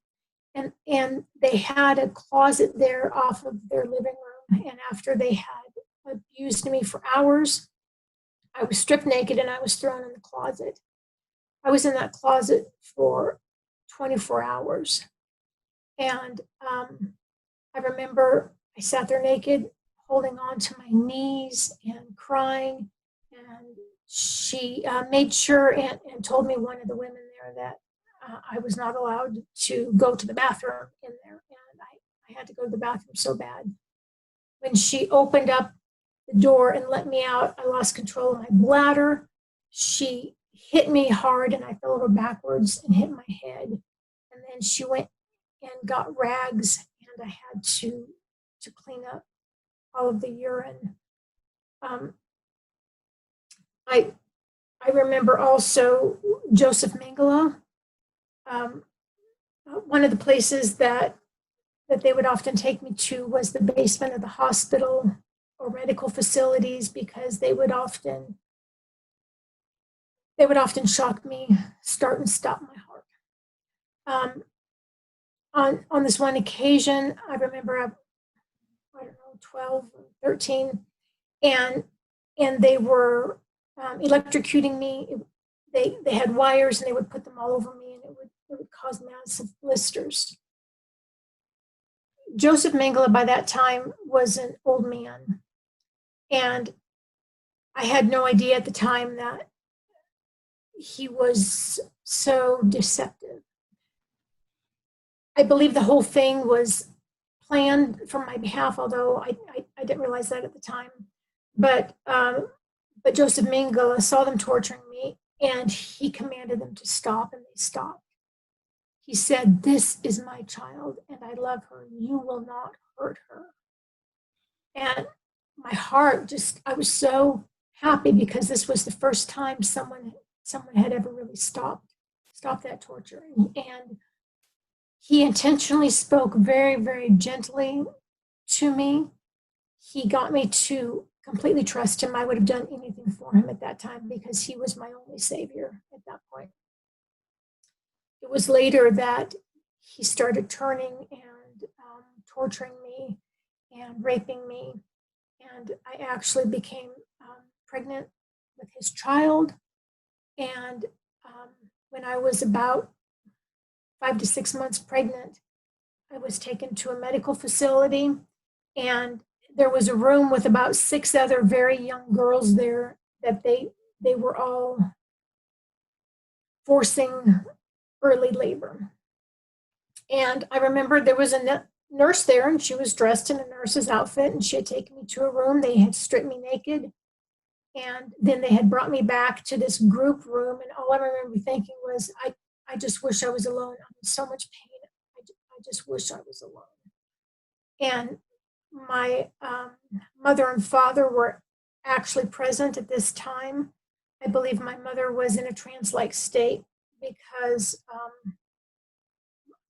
And they had a closet there off of their living room. And after they had abused me for hours, I was stripped naked and I was thrown in the closet. I was in that closet for 24 hours. And I remember I sat there naked, holding on to my knees and crying. And she made sure and told me, one of the women there, that I was not allowed to go to the bathroom in there. And I had to go to the bathroom so bad. When she opened up the door and let me out, I lost control of my bladder. She hit me hard, and I fell over backwards and hit my head. And then she went and got rags, and I had to clean up all of the urine. I remember also Joseph Mengele. One of the places that they would often take me to was the basement of the hospital or medical facilities, because they would often shock me, start and stop my heart. On this one occasion, I remember I don't know, 12 or 13, and they were electrocuting me. They had wires, and they would put them all over me, and it would cause massive blisters. Joseph Mengele by that time was an old man, and I had no idea at the time that he was so deceptive. I believe the whole thing was planned for my behalf, although I didn't realize that at the time. But Joseph Mengele saw them torturing me, and he commanded them to stop, and they stopped. He said, "This is my child, and I love her. You will not hurt her." And my heart I was so happy, because this was the first time someone had ever really stopped that torture. And he intentionally spoke very, very gently to me. He got me to completely trust him. I would have done anything for him at that time, because he was my only savior at that point. It was later that he started turning and torturing me and raping me. And I actually became pregnant with his child. And when I was about 5 to 6 months pregnant, I was taken to a medical facility, and there was a room with about 6 other very young girls there that they were all forcing early labor. And I remember there was a nurse there, and she was dressed in a nurse's outfit, and she had taken me to a room. They had stripped me naked, and then they had brought me back to this group room, and all I remember thinking was, I just wish I was alone. I'm in so much pain. I just wish I was alone. And my mother and father were actually present at this time. I believe my mother was in a trance-like state because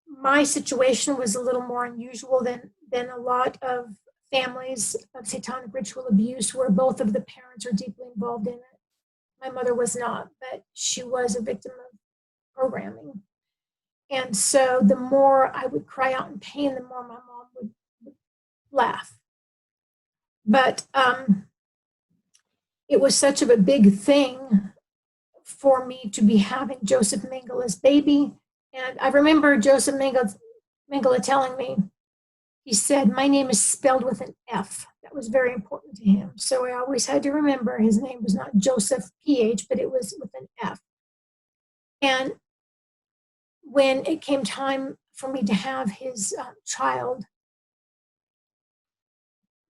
my situation was a little more unusual than a lot of families of satanic ritual abuse where both of the parents are deeply involved in it. My mother was not, but she was a victim of programming. And so the more I would cry out in pain, the more my mom would laugh. But it was such a big thing for me to be having Joseph Mengele's baby. And I remember Joseph Mengele telling me, he said, my name is spelled with an F. That was very important to him. So I always had to remember his name was not Joseph PH, but it was with an F. And when it came time for me to have his child,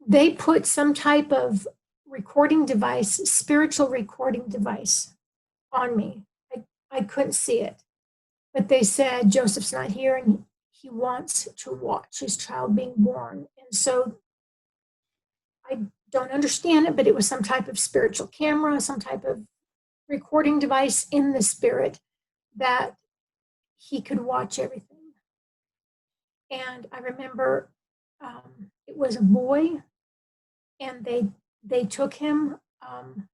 they put some type of recording device, spiritual recording device on me. I couldn't see it. But they said, Joseph's not here and he wants to watch his child being born. And so I don't understand it, but it was some type of spiritual camera, some type of recording device in the spirit that he could watch everything. And I remember it was a boy, and they took him. I'm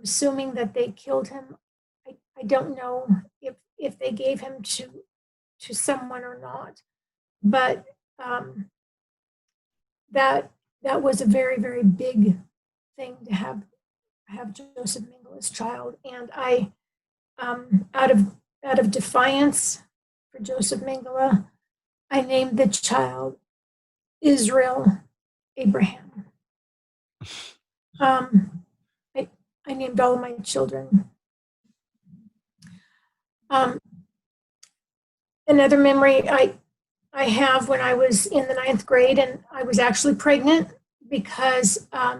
assuming that they killed him. I don't know if they gave him to someone or not, but that was a very, very big thing to have Joseph Mengele's child. And I out of defiance for Joseph Mengele, I named the child Israel Abraham. I named all of my children. Another memory I have when I was in the 9th grade, and I was actually pregnant because I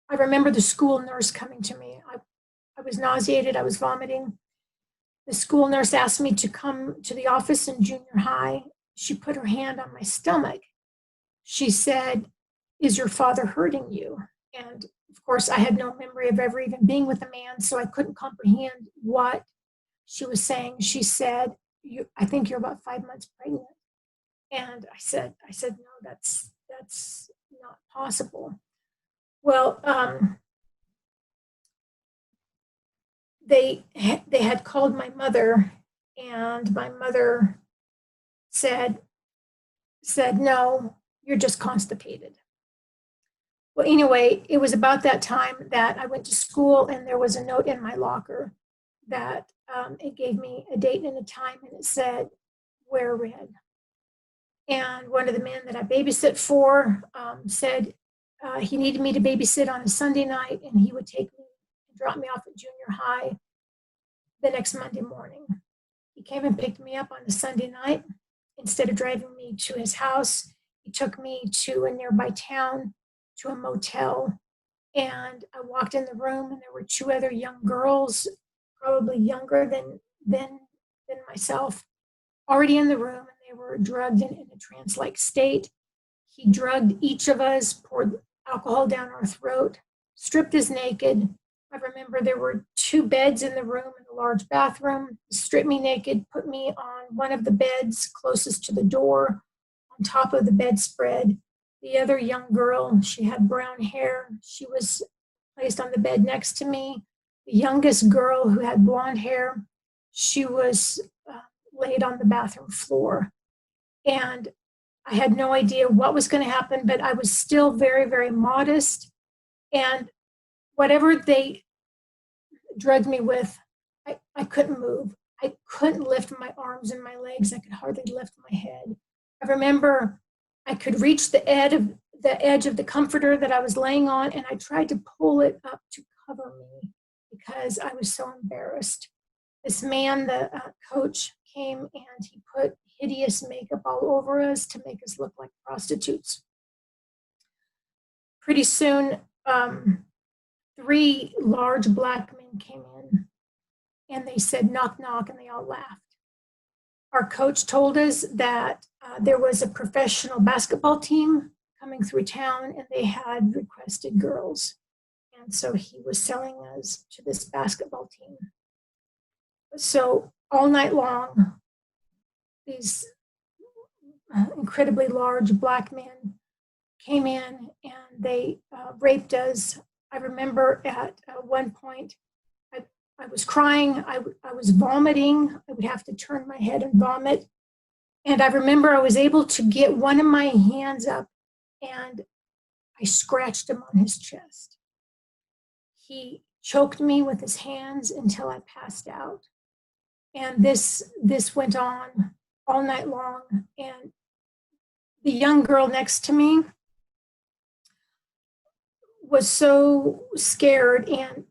remember the school nurse coming to me. I was nauseated, I was vomiting. The school nurse asked me to come to the office in junior high. She put her hand on my stomach. She said, is your father hurting you? And of course, I had no memory of ever even being with a man, so I couldn't comprehend what she was saying. She said, I think you're about 5 months pregnant. And I said, no, that's not possible. Well, they had called my mother, and my mother said, no, you're just constipated. Well, anyway, it was about that time that I went to school, and there was a note in my locker that it gave me a date and a time, and it said, wear red. And one of the men that I babysit for said he needed me to babysit on a Sunday night, and he would take me and drop me off at junior high the next Monday morning. He came and picked me up on a Sunday night. Instead of driving me to his house, he took me to a nearby town, to a motel. And I walked in the room, and there were 2 other young girls, probably younger than myself, already in the room, and they were drugged in a trance-like state. He drugged each of us, poured alcohol down our throat, stripped us naked. I remember there were 2 beds in the room and a large bathroom. He stripped me naked, put me on one of the beds closest to the door, on top of the bedspread. The other young girl, she had brown hair. She was placed on the bed next to me. The youngest girl, who had blonde hair, she was laid on the bathroom floor. And I had no idea what was going to happen, but I was still very, very modest. And whatever they drugged me with, I couldn't move. I couldn't lift my arms and my legs. I could hardly lift my head. I remember I could reach the edge of the comforter that I was laying on, and I tried to pull it up to cover me because I was so embarrassed. This man, the coach, came and he put hideous makeup all over us to make us look like prostitutes. Pretty soon, 3 large black men came in and they said, knock, knock, and they all laughed. Our coach told us that there was a professional basketball team coming through town and they had requested girls. And so he was selling us to this basketball team. So all night long, these incredibly large black men came in and they raped us. I remember at one point, I was crying, I was vomiting, I would have to turn my head and vomit. And I remember I was able to get one of my hands up and I scratched him on his chest. He choked me with his hands until I passed out. And this went on all night long. And the young girl next to me was so scared, and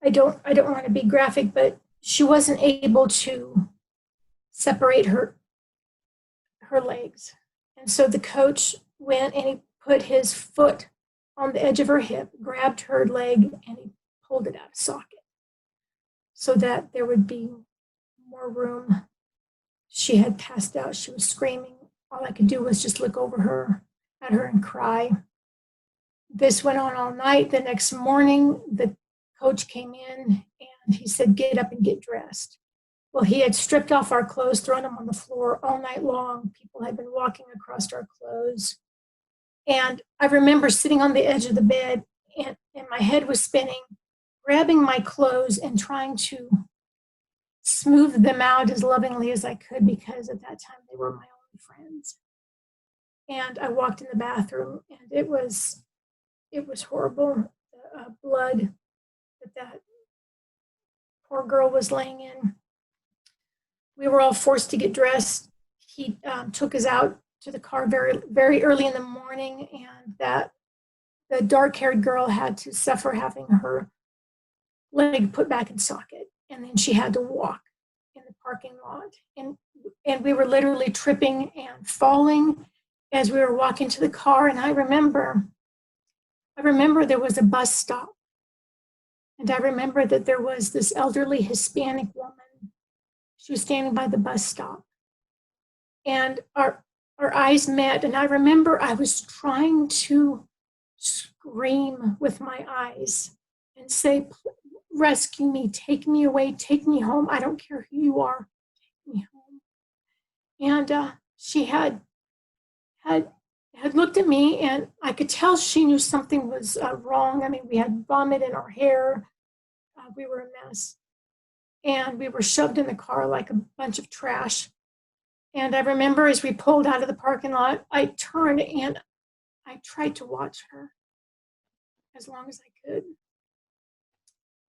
I don't want to be graphic, but she wasn't able to separate her legs. And so the coach went and he put his foot on the edge of her hip, grabbed her leg, and he pulled it out of socket so that there would be more room. She had passed out. She was screaming. All I could do was just look over at her and cry. This went on all night. The next morning, the coach came in and he said, get up and get dressed. Well, he had stripped off our clothes, thrown them on the floor all night long. People had been walking across our clothes. And I remember sitting on the edge of the bed and my head was spinning, grabbing my clothes and trying to smooth them out as lovingly as I could, because at that time they were my only friends. And I walked in the bathroom and it was horrible. The blood that poor girl was laying in. We were all forced to get dressed. He took us out to the car very, very early in the morning, and that the dark-haired girl had to suffer having her leg put back in socket, and then she had to walk in the parking lot. And we were literally tripping and falling as we were walking to the car. And I remember there was a bus stop. And I remember that there was this elderly Hispanic woman. She was standing by the bus stop. And our eyes met. And I remember I was trying to scream with my eyes and say, rescue me, take me away, take me home. I don't care who you are, take me home. And she had looked at me, and I could tell she knew something was wrong. I mean, we had vomit in our hair. We were a mess. And we were shoved in the car like a bunch of trash. And I remember as we pulled out of the parking lot, I turned and I tried to watch her as long as I could.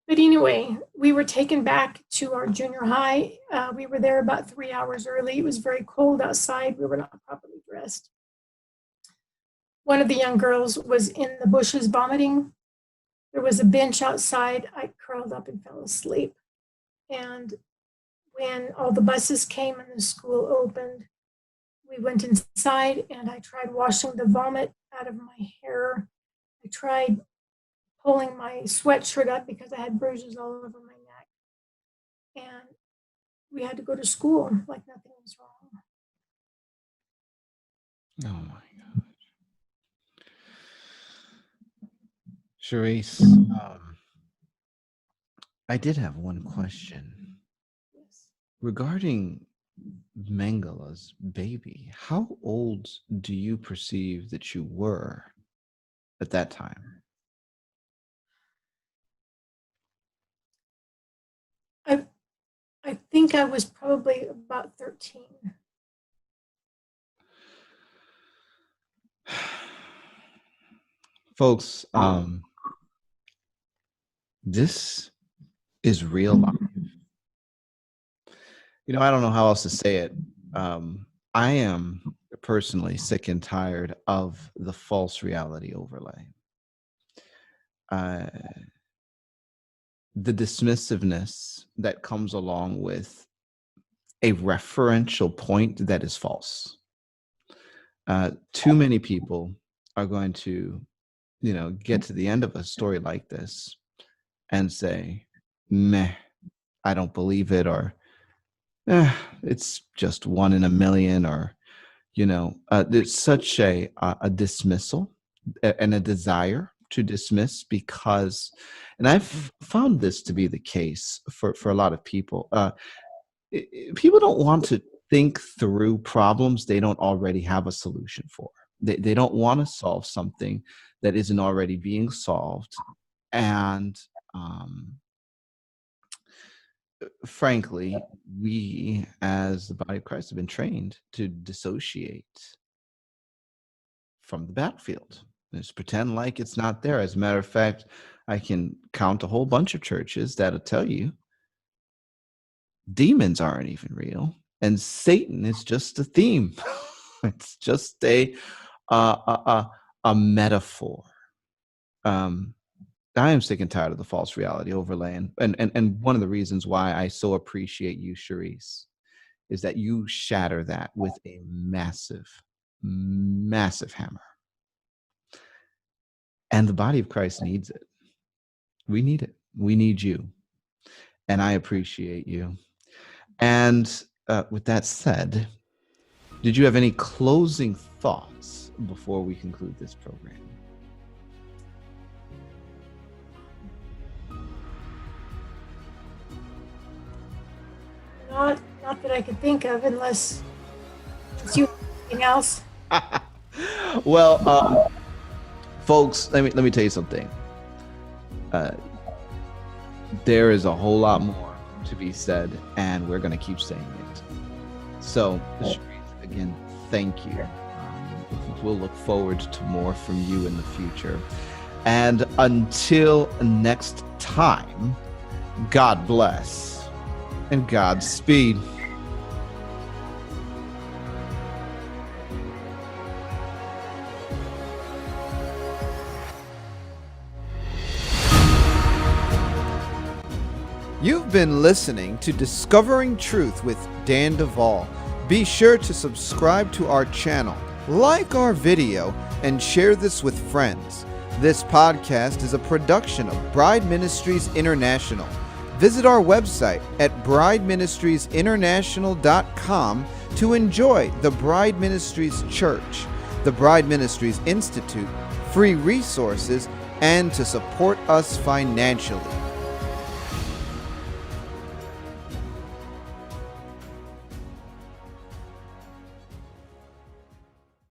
But anyway, we were taken back to our junior high. We were there about 3 hours early. It was very cold outside. We were not properly dressed. One of the young girls was in the bushes vomiting. There was a bench outside. I curled up and fell asleep. And when all the buses came and the school opened, we went inside and I tried washing the vomit out of my hair. I tried pulling my sweatshirt up because I had bruises all over my neck. And we had to go to school like nothing was wrong. Oh my gosh. Charisse, I did have one question. Yes. Regarding Mengele's baby, how old do you perceive that you were at that time? I think I was probably about 13. Folks, this is real life. I don't know how else to say it. I am personally sick and tired of the false reality overlay. Uh, the dismissiveness that comes along with a referential point that is false. Too many people are going to, get to the end of a story like this and say, meh, I don't believe it, or it's just one in a million, or, there's such a dismissal and a desire to dismiss because, and I've found this to be the case for a lot of people. People don't want to think through problems they don't already have a solution for. They don't want to solve something that isn't already being solved. And frankly, we as the body of Christ have been trained to dissociate from the battlefield. Just pretend like it's not there. As a matter of fact, I can count a whole bunch of churches that'll tell you demons aren't even real, and Satan is just a theme. It's just a metaphor. I am sick and tired of the false reality overlay, and one of the reasons why I so appreciate you, Charisse, is that you shatter that with a massive, massive hammer. And the body of Christ needs it. We need it. We need you. And I appreciate you. And with that said, did you have any closing thoughts before we conclude this program? Not that I could think of, unless you have anything else. Well, folks, let me tell you something. There is a whole lot more to be said, and we're going to keep saying it. So, again, thank you. We'll look forward to more from you in the future. And until next time, God bless and Godspeed. You've been listening to Discovering Truth with Dan Duvall. Be sure to subscribe to our channel, like our video, and share this with friends. This podcast is a production of Bride Ministries International. Visit our website at brideministriesinternational.com to enjoy the Bride Ministries Church, the Bride Ministries Institute, free resources, and to support us financially.